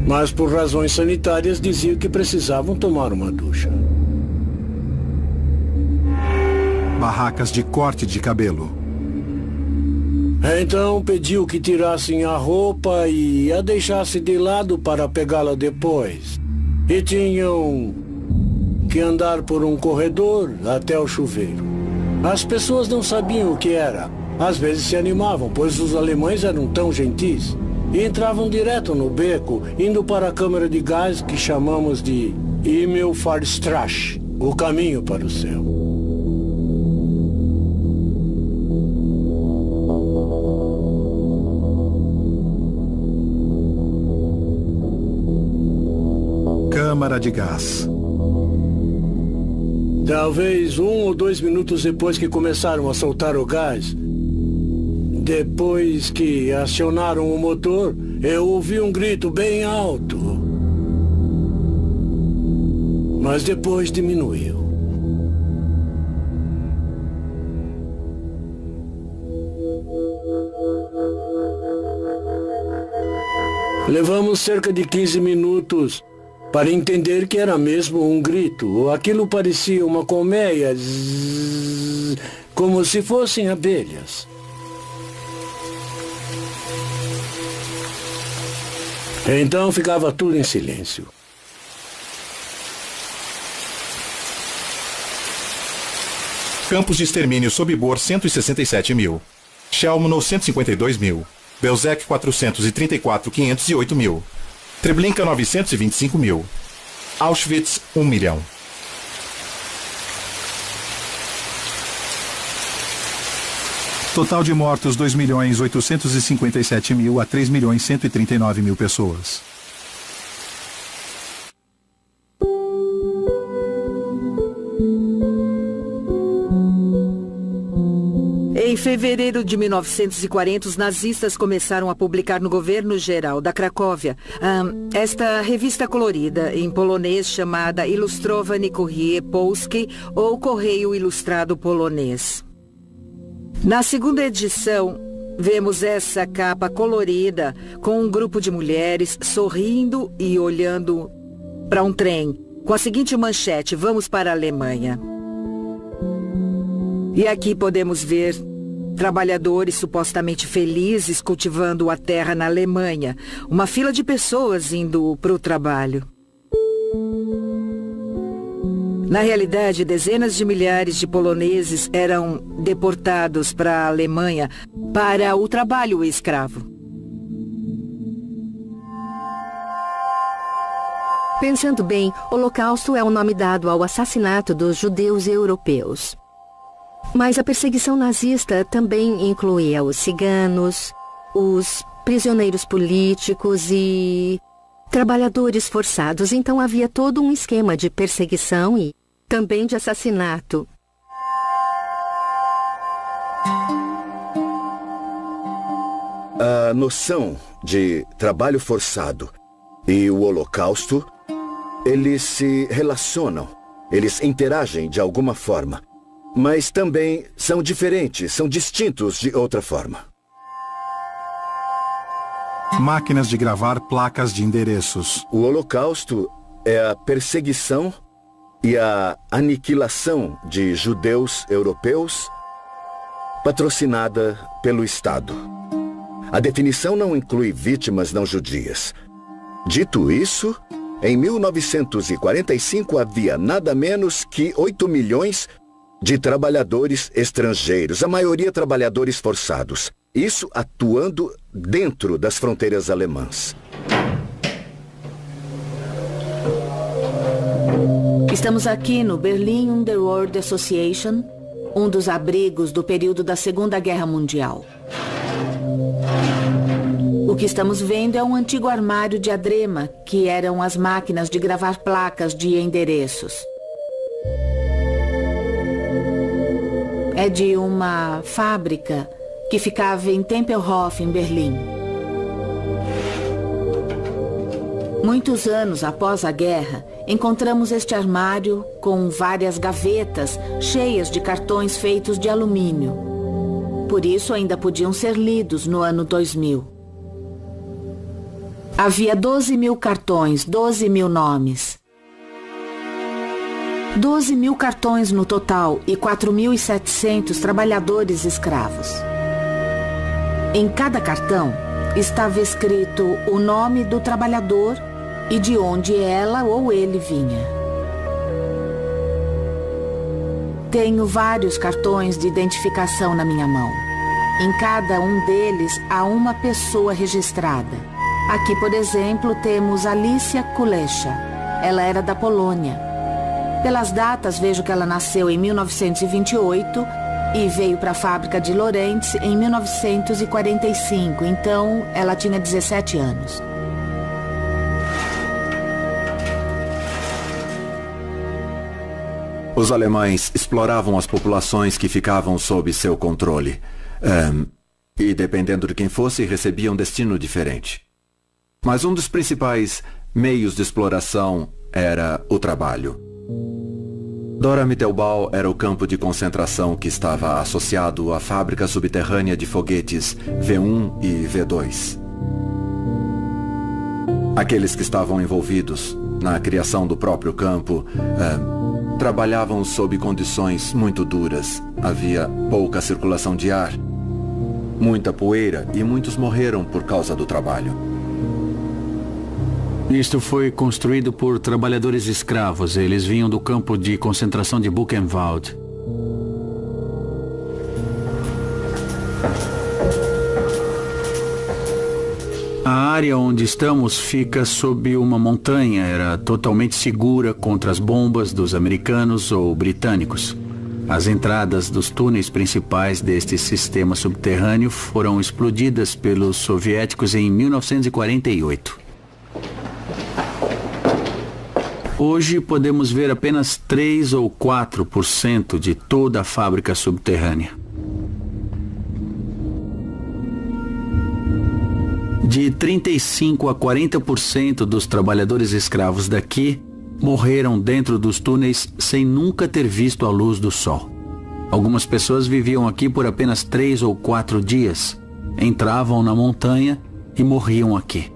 Mas por razões sanitárias dizia que precisavam tomar uma ducha. Barracas de corte de cabelo. Então pediu que tirassem a roupa e a deixasse de lado para pegá-la depois. E tinham que andar por um corredor até o chuveiro. As pessoas não sabiam o que era. Às vezes se animavam, pois os alemães eram tão gentis. E entravam direto no beco, indo para a câmara de gás que chamamos de Himmelfahrtstraße, o caminho para o céu. Câmara de gás. Talvez 1 ou 2 minutos depois que começaram a soltar o gás, depois que acionaram o motor, eu ouvi um grito bem alto. Mas depois diminuiu. Levamos cerca de 15 minutos para entender que era mesmo um grito. Aquilo parecia uma colmeia, como se fossem abelhas. Então ficava tudo em silêncio. Campos de extermínio Sobibor 167 mil. Chelmno 152 mil. Belzec 434, 508 mil. Treblinka 925 mil. Auschwitz 1 milhão. Total de mortos 2.857.000 a 3.139.000 pessoas. Em fevereiro de 1940, os nazistas começaram a publicar no governo geral da Cracóvia esta revista colorida em polonês chamada Ilustrowany Courrier Polski, ou Correio Ilustrado Polonês. Na segunda edição, vemos essa capa colorida com um grupo de mulheres sorrindo e olhando para um trem, com a seguinte manchete: vamos para a Alemanha. E aqui podemos ver trabalhadores supostamente felizes cultivando a terra na Alemanha. Uma fila de pessoas indo para o trabalho. Na realidade, dezenas de milhares de poloneses eram deportados para a Alemanha para o trabalho escravo. Pensando bem, Holocausto é o nome dado ao assassinato dos judeus europeus. Mas a perseguição nazista também incluía os ciganos, os prisioneiros políticos e trabalhadores forçados. Então havia todo um esquema de perseguição e também de assassinato. A noção de trabalho forçado e o Holocausto, eles se relacionam, eles interagem de alguma forma, mas também são diferentes, são distintos de outra forma. Máquinas de gravar placas de endereços. O Holocausto é a perseguição e a aniquilação de judeus europeus patrocinada pelo Estado. A definição não inclui vítimas não judias. Dito isso, em 1945 havia nada menos que 8 milhões de trabalhadores estrangeiros, a maioria trabalhadores forçados. Isso atuando dentro das fronteiras alemãs. Estamos aqui no Berlin Underworld Association, um dos abrigos do período da Segunda Guerra Mundial. O que estamos vendo é um antigo armário de adrema, que eram as máquinas de gravar placas de endereços. É de uma fábrica que ficava em Tempelhof, em Berlim. Muitos anos após a guerra, encontramos este armário com várias gavetas cheias de cartões feitos de alumínio. Por isso ainda podiam ser lidos no ano 2000. Havia 12 mil cartões, 12 mil nomes. 12 mil cartões no total e 4.700 trabalhadores escravos. Em cada cartão estava escrito o nome do trabalhador e de onde ela ou ele vinha. Tenho vários cartões de identificação na minha mão. Em cada um deles há uma pessoa registrada. Aqui, por exemplo, temos Alicia Kulesza. Ela era da Polônia. Pelas datas, vejo que ela nasceu em 1928 e veio para a fábrica de Lorentz em 1945. Então, ela tinha 17 anos. Os alemães exploravam as populações que ficavam sob seu controle. E, dependendo de quem fosse, recebiam um destino diferente. Mas um dos principais meios de exploração era o trabalho. Dora Mittelbau era o campo de concentração que estava associado à fábrica subterrânea de foguetes V1 e V2. Aqueles que estavam envolvidos na criação do próprio campo trabalhavam sob condições muito duras. Havia pouca circulação de ar, muita poeira e muitos morreram por causa do trabalho. Isto foi construído por trabalhadores escravos. Eles vinham do campo de concentração de Buchenwald. A área onde estamos fica sob uma montanha. Era totalmente segura contra as bombas dos americanos ou britânicos. As entradas dos túneis principais deste sistema subterrâneo foram explodidas pelos soviéticos em 1948. Hoje podemos ver apenas 3 ou 4% de toda a fábrica subterrânea. De 35% a 40% dos trabalhadores escravos daqui morreram dentro dos túneis sem nunca ter visto a luz do sol. Algumas pessoas viviam aqui por apenas 3 ou 4 dias. Entravam na montanha e morriam aqui.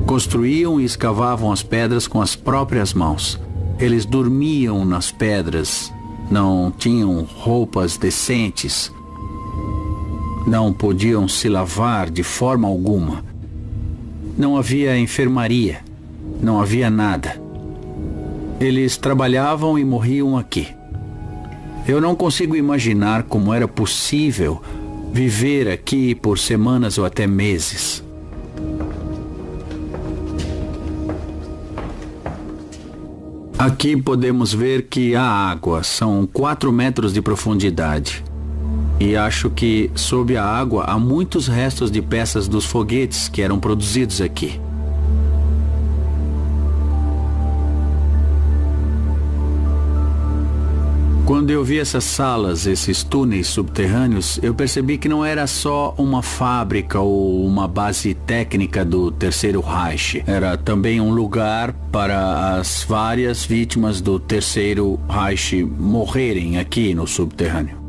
Construíam e escavavam as pedras com as próprias mãos. Eles dormiam nas pedras, não tinham roupas decentes, não podiam se lavar de forma alguma. Não havia enfermaria, não havia nada. Eles trabalhavam e morriam aqui. Eu não consigo imaginar como era possível viver aqui por semanas ou até meses. Aqui podemos ver que há água, são 4 metros de profundidade. E acho que sob a água há muitos restos de peças dos foguetes que eram produzidos aqui. Quando eu vi essas salas, esses túneis subterrâneos, eu percebi que não era só uma fábrica ou uma base técnica do Terceiro Reich. Era também um lugar para as várias vítimas do Terceiro Reich morrerem aqui no subterrâneo.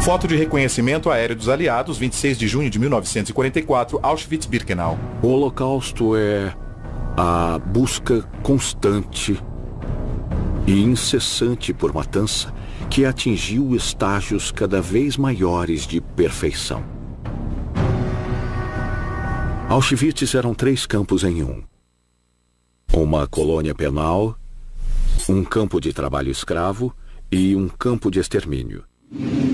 Foto de reconhecimento aéreo dos aliados, 26 de junho de 1944, Auschwitz-Birkenau. O Holocausto é a busca constante e incessante por matança que atingiu estágios cada vez maiores de perfeição. Auschwitz eram 3 campos em um. Uma colônia penal, um campo de trabalho escravo e um campo de extermínio.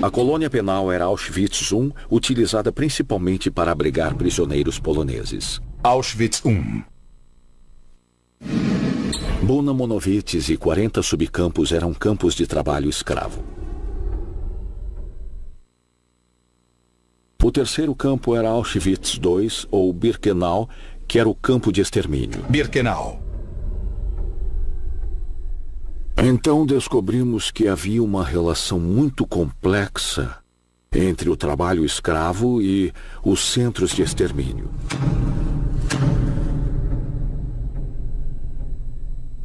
A colônia penal era Auschwitz I, utilizada principalmente para abrigar prisioneiros poloneses. Auschwitz I. Buna Monowitz e 40 subcampos eram campos de trabalho escravo. O terceiro campo era Auschwitz II, ou Birkenau, que era o campo de extermínio. Birkenau. Então descobrimos que havia uma relação muito complexa entre o trabalho escravo e os centros de extermínio.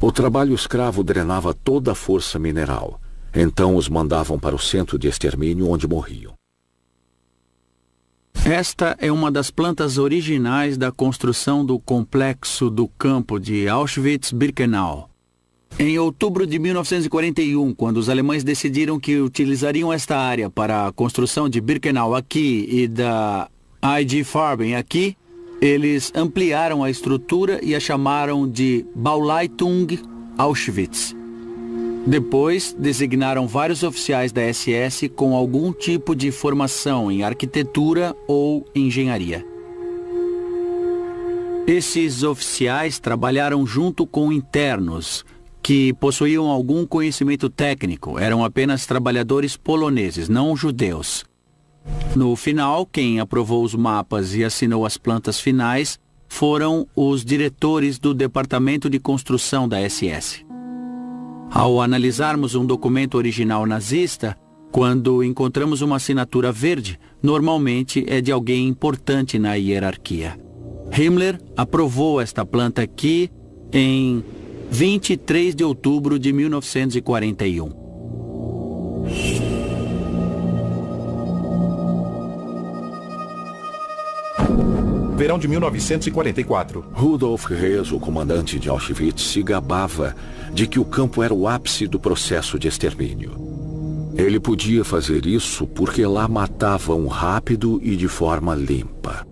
O trabalho escravo drenava toda a força mineral. Então os mandavam para o centro de extermínio, onde morriam. Esta é uma das plantas originais da construção do complexo do campo de Auschwitz-Birkenau. Em outubro de 1941, quando os alemães decidiram que utilizariam esta área para a construção de Birkenau aqui e da IG Farben aqui, eles ampliaram a estrutura e a chamaram de Bauleitung Auschwitz. Depois, designaram vários oficiais da SS com algum tipo de formação em arquitetura ou engenharia. Esses oficiais trabalharam junto com internos que possuíam algum conhecimento técnico, eram apenas trabalhadores poloneses, não judeus. No final, quem aprovou os mapas e assinou as plantas finais foram os diretores do Departamento de Construção da SS. Ao analisarmos um documento original nazista, quando encontramos uma assinatura verde, normalmente é de alguém importante na hierarquia. Himmler aprovou esta planta aqui em 23 de outubro de 1941. Verão de 1944. Rudolf Hess, o comandante de Auschwitz, se gabava de que o campo era o ápice do processo de extermínio. Ele podia fazer isso porque lá matavam rápido e de forma limpa.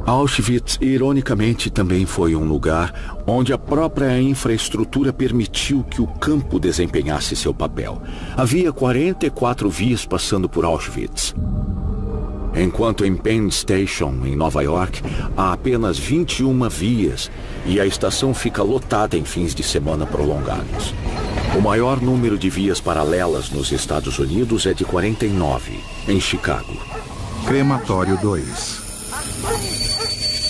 Auschwitz, ironicamente, também foi um lugar onde a própria infraestrutura permitiu que o campo desempenhasse seu papel. Havia 44 vias passando por Auschwitz. Enquanto em Penn Station, em Nova York, há apenas 21 vias e a estação fica lotada em fins de semana prolongados. O maior número de vias paralelas nos Estados Unidos é de 49, em Chicago. Crematório 2.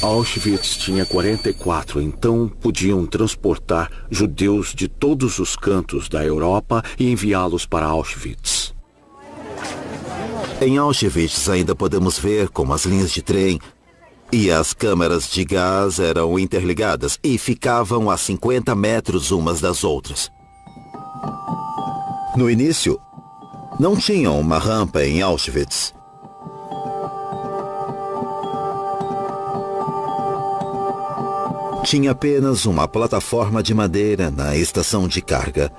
Auschwitz tinha 44, então podiam transportar judeus de todos os cantos da Europa e enviá-los para Auschwitz. Em Auschwitz ainda podemos ver como as linhas de trem e as câmaras de gás eram interligadas e ficavam a 50 metros umas das outras. No início, não tinham uma rampa em Auschwitz. Tinha apenas uma plataforma de madeira na estação de carga.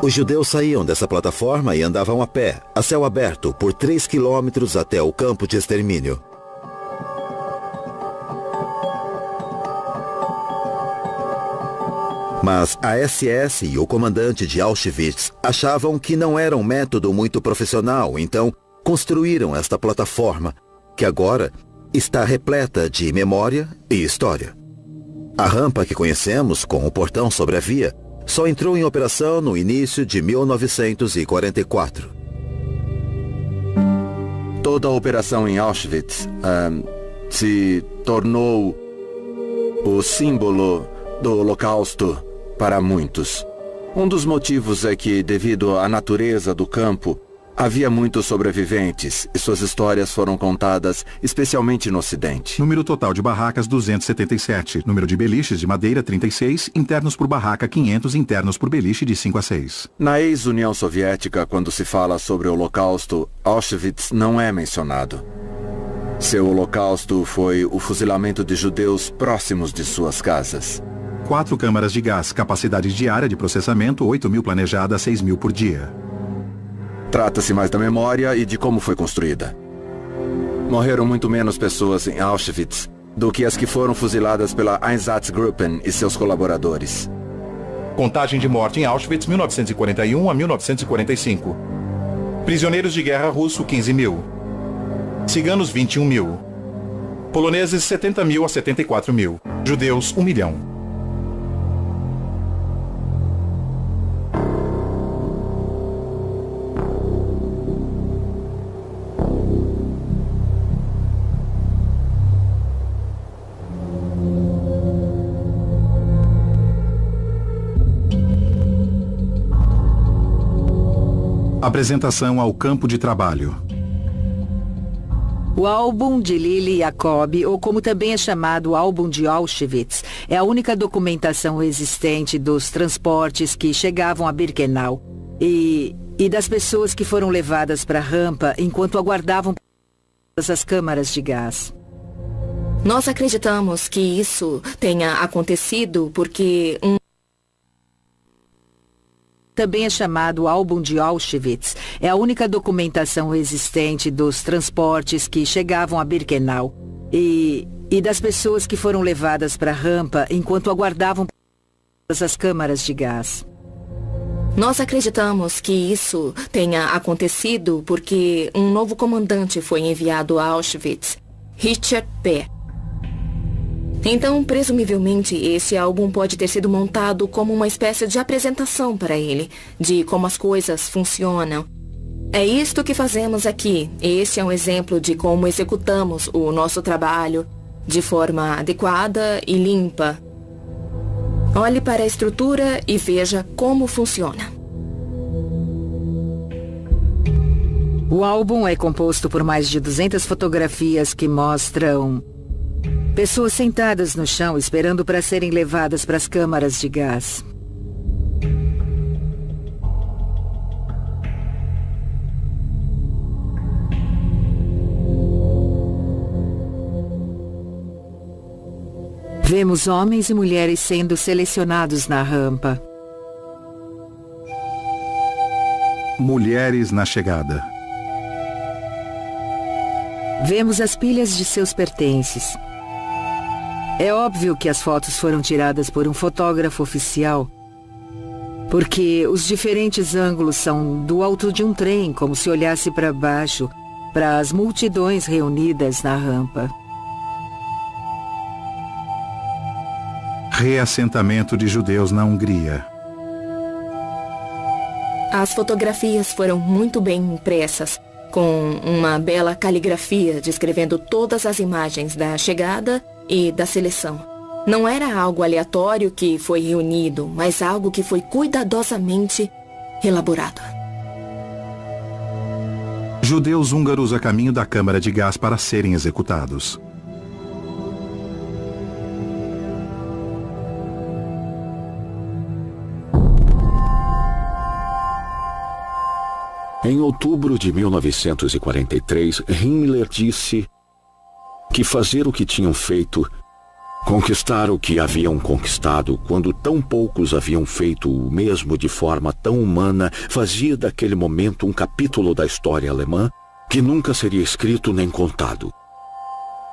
Os judeus saíam dessa plataforma e andavam a pé, a céu aberto, por 3 quilômetros até o campo de extermínio. Mas a SS e o comandante de Auschwitz achavam que não era um método muito profissional, então construíram esta plataforma, que agora está repleta de memória e história. A rampa que conhecemos, com o portão sobre a via, só entrou em operação no início de 1944. Toda a operação em Auschwitz se tornou o símbolo do Holocausto para muitos. Um dos motivos é que, devido à natureza do campo, havia muitos sobreviventes e suas histórias foram contadas especialmente no Ocidente. Número total de barracas 277. Número de beliches de madeira 36. Internos por barraca 500. Internos por beliche de 5 a 6. Na ex-União Soviética, quando se fala sobre o Holocausto, Auschwitz não é mencionado. Seu holocausto foi o fuzilamento de judeus próximos de suas casas. 4 câmaras de gás. Capacidade diária de processamento 8.000 planejada, 6.000 por dia. Trata-se mais da memória e de como foi construída. Morreram muito menos pessoas em Auschwitz do que as que foram fuziladas pela Einsatzgruppen e seus colaboradores. Contagem de morte em Auschwitz, 1941 a 1945. Prisioneiros de guerra russo, 15.000. Ciganos, 21.000. Poloneses, 70.000 a 74.000. Judeus, 1 milhão. Apresentação ao campo de trabalho. O álbum de Lili Jacob, ou como também é chamado o álbum de Auschwitz, é a única documentação existente dos transportes que chegavam a Birkenau e das pessoas que foram levadas para a rampa enquanto aguardavam as câmaras de gás. Nós acreditamos que isso tenha acontecido porque também é chamado o álbum de Auschwitz. É a única documentação existente dos transportes que chegavam a Birkenau e das pessoas que foram levadas para a rampa enquanto aguardavam as câmaras de gás. Nós acreditamos que isso tenha acontecido porque um novo comandante foi enviado a Auschwitz, Richard P. Então, presumivelmente, esse álbum pode ter sido montado como uma espécie de apresentação para ele, de como as coisas funcionam. É isto que fazemos aqui. Esse é um exemplo de como executamos o nosso trabalho de forma adequada e limpa. Olhe para a estrutura e veja como funciona. O álbum é composto por mais de 200 fotografias que mostram pessoas sentadas no chão esperando para serem levadas para as câmaras de gás. Vemos homens e mulheres sendo selecionados na rampa. Mulheres na chegada. Vemos as pilhas de seus pertences. É óbvio que as fotos foram tiradas por um fotógrafo oficial, porque os diferentes ângulos são do alto de um trem, como se olhasse para baixo, para as multidões reunidas na rampa. Reassentamento de judeus na Hungria. As fotografias foram muito bem impressas, com uma bela caligrafia descrevendo todas as imagens da chegada e da seleção. Não era algo aleatório que foi reunido, mas algo que foi cuidadosamente elaborado. Judeus húngaros a caminho da câmara de gás para serem executados. Em outubro de 1943, Himmler disse que fazer o que tinham feito, conquistar o que haviam conquistado, quando tão poucos haviam feito o mesmo de forma tão humana, fazia daquele momento um capítulo da história alemã que nunca seria escrito nem contado.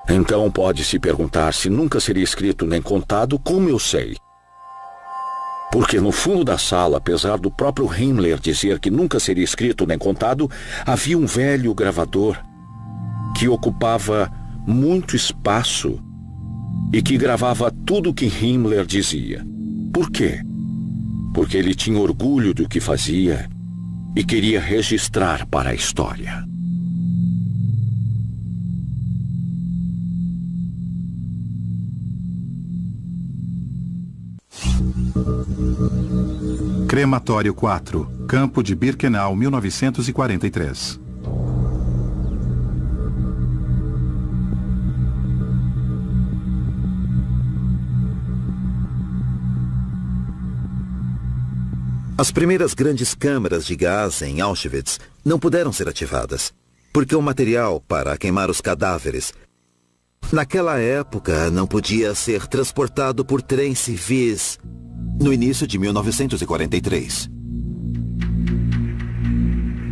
Então pode-se perguntar se nunca seria escrito nem contado, como eu sei? Porque no fundo da sala, apesar do próprio Himmler dizer que nunca seria escrito nem contado, havia um velho gravador que ocupava muito espaço e que gravava tudo o que Himmler dizia. Por quê? Porque ele tinha orgulho do que fazia e queria registrar para a história. Crematório 4, Campo de Birkenau, 1943. As primeiras grandes câmaras de gás em Auschwitz não puderam ser ativadas, porque o material para queimar os cadáveres naquela época não podia ser transportado por trens civis no início de 1943.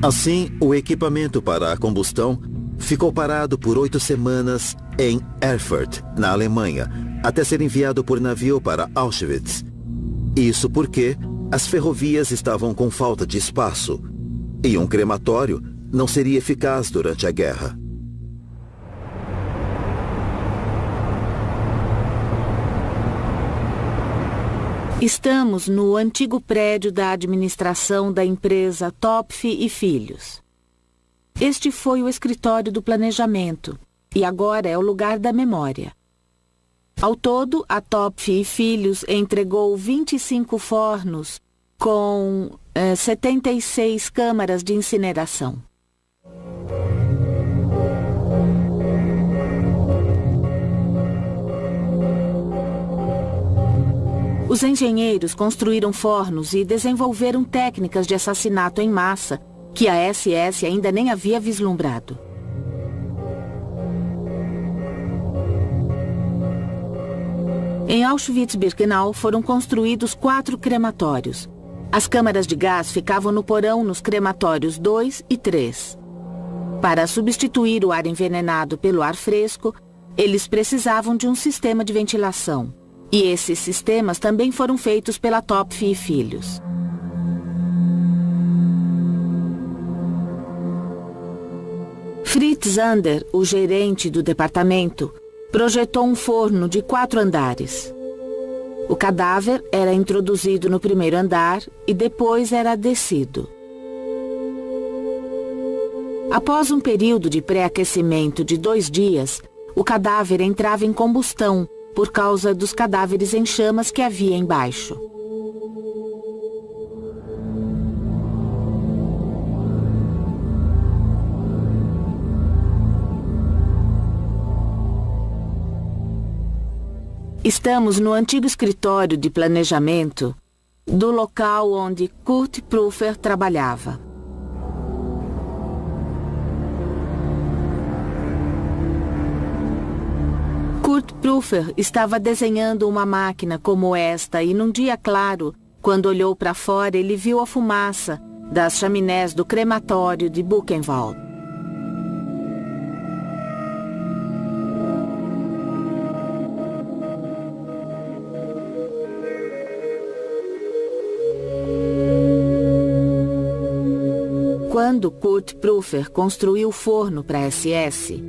Assim, o equipamento para a combustão ficou parado por 8 semanas em Erfurt, na Alemanha, até ser enviado por navio para Auschwitz. Isso porque as ferrovias estavam com falta de espaço e um crematório não seria eficaz durante a guerra. Estamos no antigo prédio da administração da empresa Topf e Filhos. Este foi o escritório do planejamento e agora é o lugar da memória. Ao todo, a Topf e Filhos entregou 25 fornos com 76 câmaras de incineração. Os engenheiros construíram fornos e desenvolveram técnicas de assassinato em massa que a SS ainda nem havia vislumbrado. Em Auschwitz-Birkenau foram construídos 4 crematórios. As câmaras de gás ficavam no porão nos crematórios 2 e 3. Para substituir o ar envenenado pelo ar fresco, eles precisavam de um sistema de ventilação. E esses sistemas também foram feitos pela Topf e Filhos. Fritz Zander, o gerente do departamento, projetou um forno de 4 andares. O cadáver era introduzido no primeiro andar e depois era descido. Após um período de pré-aquecimento de 2 dias, o cadáver entrava em combustão por causa dos cadáveres em chamas que havia embaixo. Estamos no antigo escritório de planejamento do local onde Kurt Prüfer trabalhava. Kurt Prüfer estava desenhando uma máquina como esta e num dia claro, quando olhou para fora, ele viu a fumaça das chaminés do crematório de Buchenwald. Quando Kurt Prüfer construiu o forno para a SS,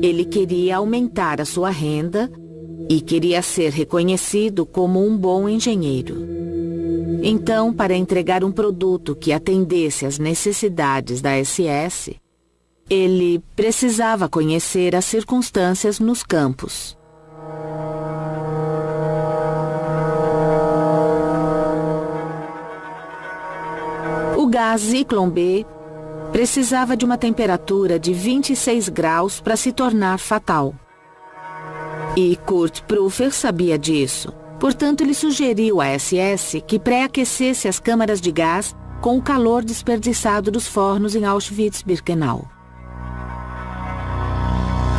ele queria aumentar a sua renda e queria ser reconhecido como um bom engenheiro. Então, para entregar um produto que atendesse às necessidades da SS, ele precisava conhecer as circunstâncias nos campos. O gás Zyklon B precisava de uma temperatura de 26 graus para se tornar fatal. E Kurt Prüfer sabia disso. Portanto, ele sugeriu à SS que pré-aquecesse as câmaras de gás com o calor desperdiçado dos fornos em Auschwitz-Birkenau.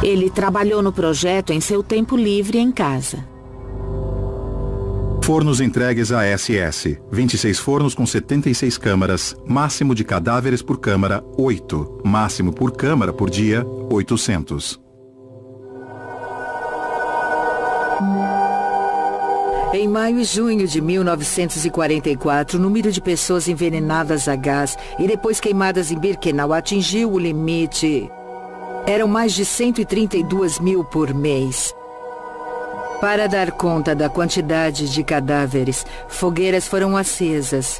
Ele trabalhou no projeto em seu tempo livre em casa. Fornos entregues à SS. 26 fornos com 76 câmaras. Máximo de cadáveres por câmara, 8. Máximo por câmara por dia, 800. Em maio e junho de 1944, o número de pessoas envenenadas a gás e depois queimadas em Birkenau atingiu o limite. Eram mais de 132 mil por mês. Para dar conta da quantidade de cadáveres, fogueiras foram acesas.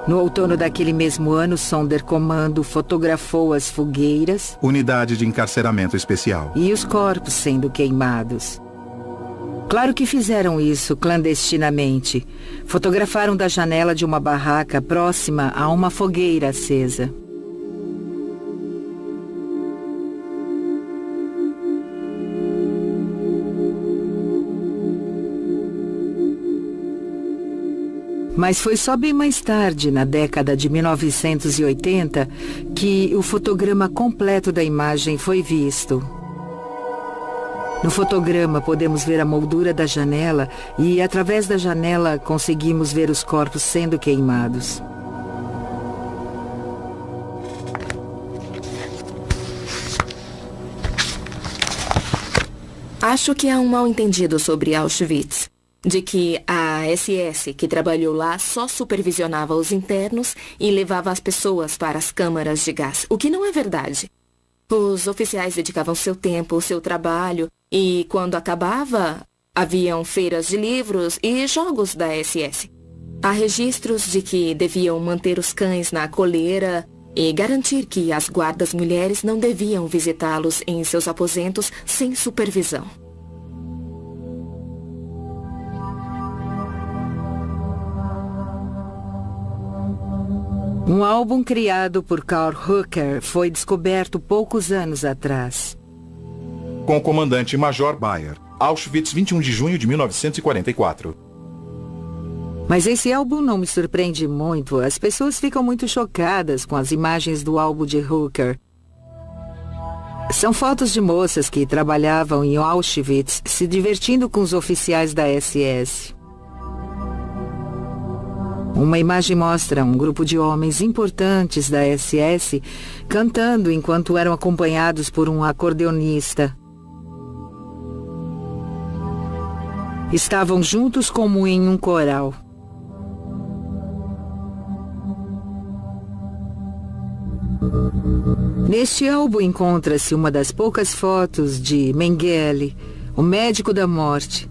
No outono daquele mesmo ano, Sonderkommando fotografou as fogueiras, Unidade de encarceramento especial, e os corpos sendo queimados. Claro que fizeram isso clandestinamente. Fotografaram da janela de uma barraca próxima a uma fogueira acesa. Mas foi só bem mais tarde, na década de 1980, que o fotograma completo da imagem foi visto. No fotograma podemos ver a moldura da janela e, através da janela, conseguimos ver os corpos sendo queimados. Acho que há um mal-entendido sobre Auschwitz. De que a SS, que trabalhou lá, só supervisionava os internos e levava as pessoas para as câmaras de gás, o que não é verdade. Os oficiais dedicavam seu tempo, seu trabalho, e quando acabava, haviam feiras de livros e jogos da SS. Há registros de que deviam manter os cães na coleira e garantir que as guardas mulheres não deviam visitá-los em seus aposentos sem supervisão. Um álbum criado por Karl Hooker foi descoberto poucos anos atrás. Com o comandante-major Bayer, Auschwitz, 21 de junho de 1944. Mas esse álbum não me surpreende muito. As pessoas ficam muito chocadas com as imagens do álbum de Hooker. São fotos de moças que trabalhavam em Auschwitz se divertindo com os oficiais da SS. Uma imagem mostra um grupo de homens importantes da SS cantando enquanto eram acompanhados por um acordeonista. Estavam juntos como em um coral. Neste álbum encontra-se uma das poucas fotos de Mengele, o médico da morte,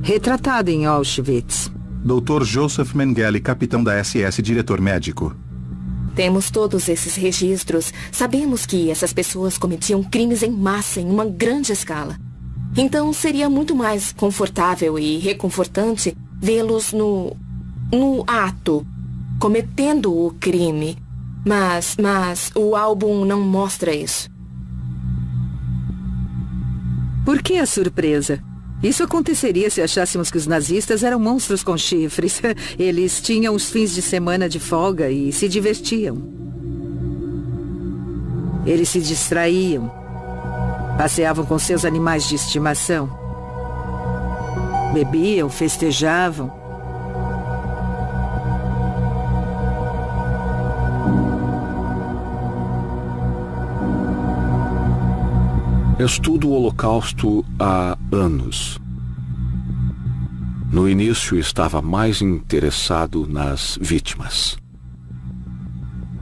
retratado em Auschwitz. Dr. Joseph Mengele, capitão da SS, diretor médico. Temos todos esses registros. Sabemos que essas pessoas cometiam crimes em massa, em uma grande escala. Então seria muito mais confortável e reconfortante vê-los no ato, cometendo o crime. Mas o álbum não mostra isso. Por que a surpresa? Isso aconteceria se achássemos que os nazistas eram monstros com chifres. Eles tinham os fins de semana de folga e se divertiam. Eles se distraíam. Passeavam com seus animais de estimação. Bebiam, festejavam. Estudo o Holocausto há anos. No início estava mais interessado nas vítimas.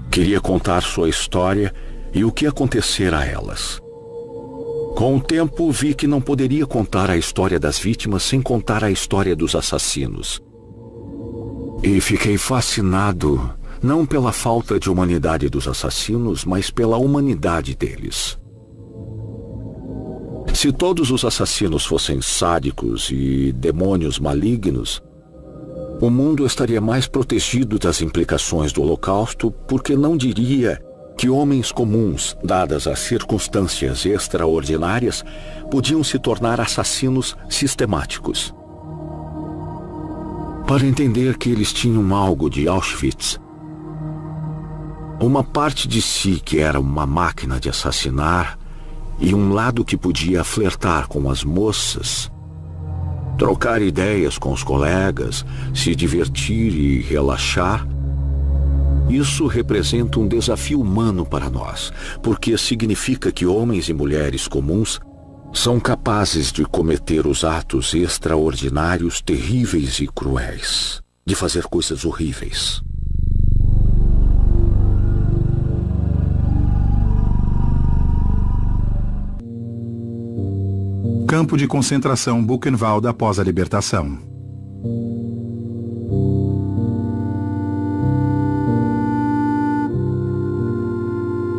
Queria contar sua história e o que acontecera a elas. Com o tempo, vi que não poderia contar a história das vítimas sem contar a história dos assassinos. E fiquei fascinado, não pela falta de humanidade dos assassinos, mas pela humanidade deles. Se todos os assassinos fossem sádicos e demônios malignos, o mundo estaria mais protegido das implicações do Holocausto, porque não diria que homens comuns, dadas as circunstâncias extraordinárias, podiam se tornar assassinos sistemáticos. Para entender que eles tinham algo de Auschwitz, uma parte de si que era uma máquina de assassinar e um lado que podia flertar com as moças, trocar ideias com os colegas, se divertir e relaxar. Isso representa um desafio humano para nós, porque significa que homens e mulheres comuns são capazes de cometer os atos extraordinários, terríveis e cruéis, de fazer coisas horríveis. Campo de concentração Buchenwald após a libertação.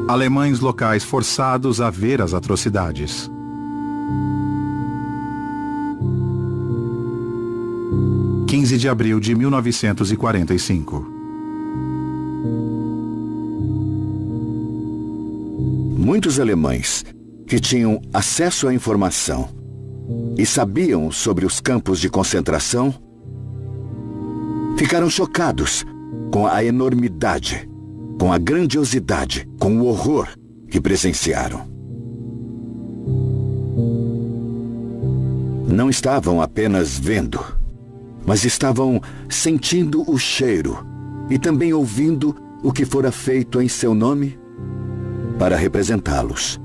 Alemães locais forçados a ver as atrocidades. – 15 de abril de 1945. Muitos alemães que tinham acesso à informação e sabiam sobre os campos de concentração ficaram chocados com a enormidade, com a grandiosidade, com o horror que presenciaram. Não estavam apenas vendo, mas estavam sentindo o cheiro e também ouvindo o que fora feito em seu nome para representá-los.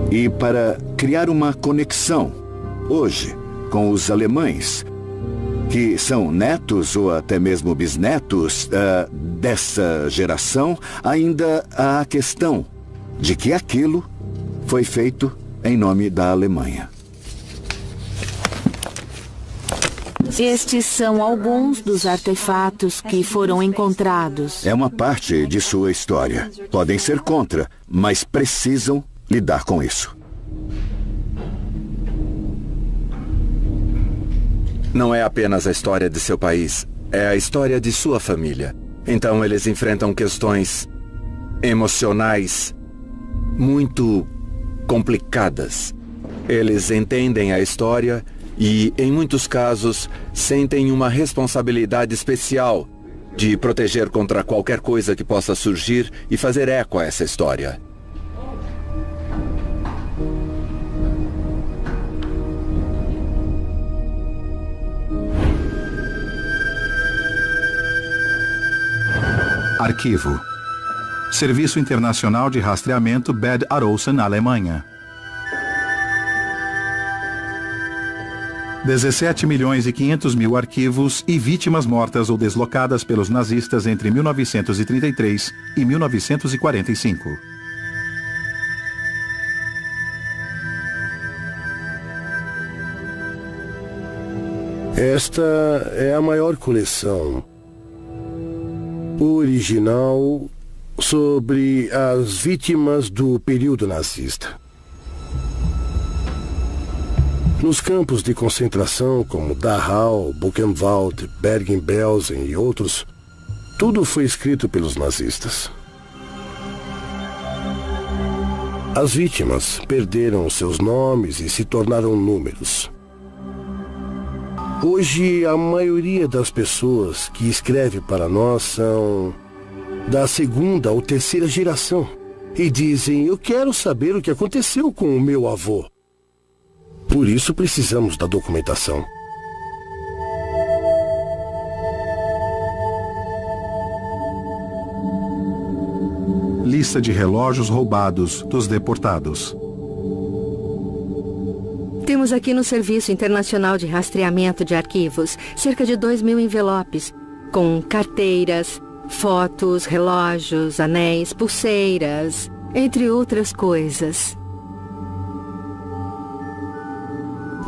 E para criar uma conexão, hoje, com os alemães, que são netos ou até mesmo bisnetos dessa geração, ainda há a questão de que aquilo foi feito em nome da Alemanha. Estes são alguns dos artefatos que foram encontrados. É uma parte de sua história. Podem ser contra, mas precisam lidar com isso. Não é apenas a história de seu país, é a história de sua família. Então eles enfrentam questões emocionais muito complicadas. Eles entendem a história e, em muitos casos, sentem uma responsabilidade especial de proteger contra qualquer coisa que possa surgir e fazer eco a essa história. Arquivo. Serviço Internacional de Rastreamento Bad Arolsen, Alemanha. 17.500.000 arquivos e vítimas mortas ou deslocadas pelos nazistas entre 1933 e 1945. Esta é a maior coleção original sobre as vítimas do período nazista. Nos campos de concentração como Dachau, Buchenwald, Bergen-Belsen e outros, tudo foi escrito pelos nazistas. As vítimas perderam seus nomes e se tornaram números. Hoje, a maioria das pessoas que escreve para nós são da segunda ou terceira geração e dizem: eu quero saber o que aconteceu com o meu avô. Por isso precisamos da documentação. Lista de relógios roubados dos deportados. Temos aqui no Serviço Internacional de Rastreamento de Arquivos cerca de 2.000 envelopes com carteiras, fotos, relógios, anéis, pulseiras, entre outras coisas.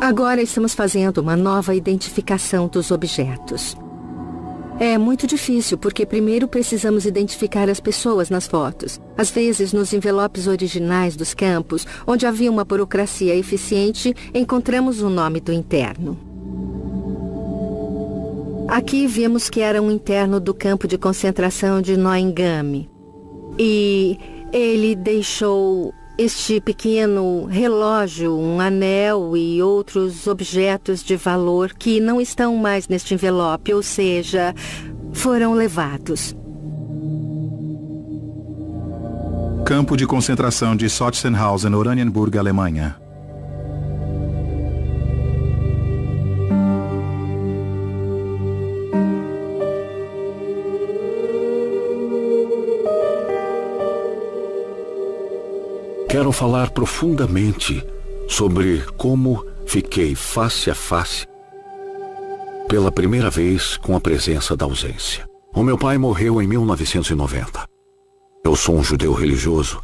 Agora estamos fazendo uma nova identificação dos objetos. É muito difícil porque primeiro precisamos identificar as pessoas nas fotos. Às vezes, nos envelopes originais dos campos, onde havia uma burocracia eficiente, encontramos o nome do interno. Aqui vemos que era um interno do campo de concentração de Neuengamme. E ele deixou este pequeno relógio, um anel e outros objetos de valor que não estão mais neste envelope, ou seja, foram levados. Campo de concentração de Sachsenhausen, Oranienburg, Alemanha. Quero falar profundamente sobre como fiquei face a face pela primeira vez com a presença da ausência. O meu pai morreu em 1990. Eu sou um judeu religioso,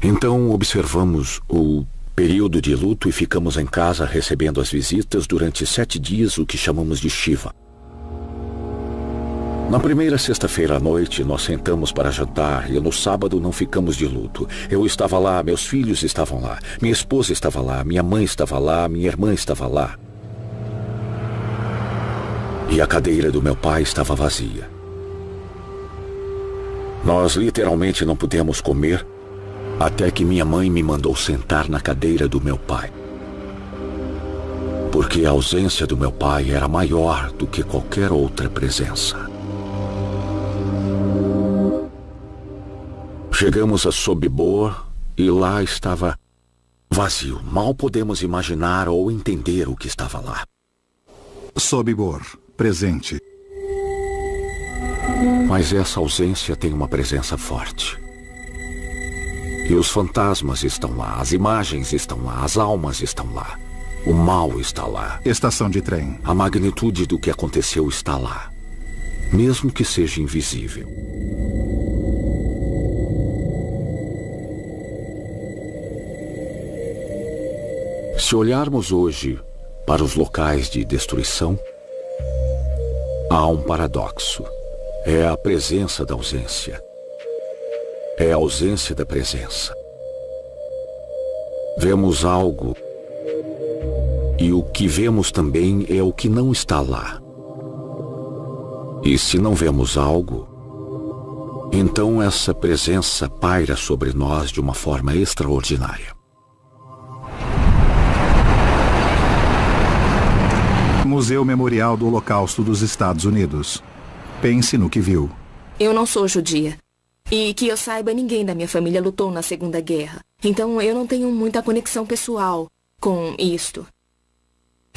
então observamos o período de luto e ficamos em casa recebendo as visitas durante 7 dias, o que chamamos de Shiva. Na primeira sexta-feira à noite, nós sentamos para jantar e no sábado não ficamos de luto. Eu estava lá, meus filhos estavam lá, minha esposa estava lá, minha mãe estava lá, minha irmã estava lá. E a cadeira do meu pai estava vazia. Nós literalmente não pudemos comer até que minha mãe me mandou sentar na cadeira do meu pai. Porque a ausência do meu pai era maior do que qualquer outra presença. Chegamos a Sobibor e lá estava vazio. Mal podemos imaginar ou entender o que estava lá. Sobibor, presente. Mas essa ausência tem uma presença forte. E os fantasmas estão lá, as imagens estão lá, as almas estão lá. O mal está lá. Estação de trem. A magnitude do que aconteceu está lá, mesmo que seja invisível. Se olharmos hoje para os locais de destruição, há um paradoxo. É a presença da ausência. É a ausência da presença. Vemos algo e o que vemos também é o que não está lá. E se não vemos algo, então essa presença paira sobre nós de uma forma extraordinária. Museu Memorial do Holocausto dos Estados Unidos. Pense no que viu. Eu não sou judia. E que eu saiba, ninguém da minha família lutou na Segunda Guerra. Então eu não tenho muita conexão pessoal com isto.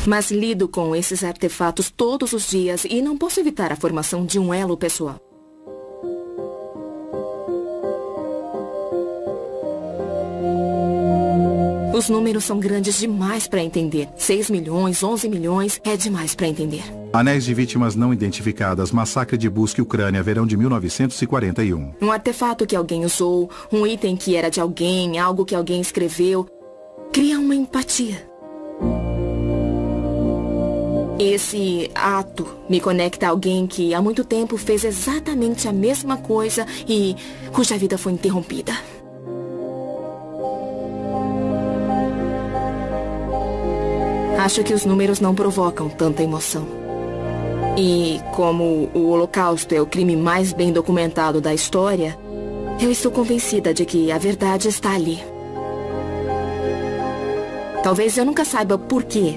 Mas lido com esses artefatos todos os dias e não posso evitar a formação de um elo pessoal. Os números são grandes demais para entender. 6 milhões, 11 milhões, é demais para entender. Anéis de vítimas não identificadas, massacre de Busque, Ucrânia, verão de 1941. Um artefato que alguém usou, um item que era de alguém, algo que alguém escreveu, cria uma empatia. Esse ato me conecta a alguém que há muito tempo fez exatamente a mesma coisa e cuja vida foi interrompida. Acho que os números não provocam tanta emoção. E como o Holocausto é o crime mais bem documentado da história, eu estou convencida de que a verdade está ali. Talvez eu nunca saiba por quê,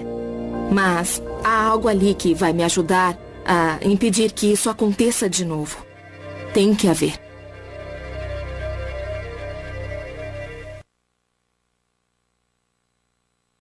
mas há algo ali que vai me ajudar a impedir que isso aconteça de novo. Tem que haver.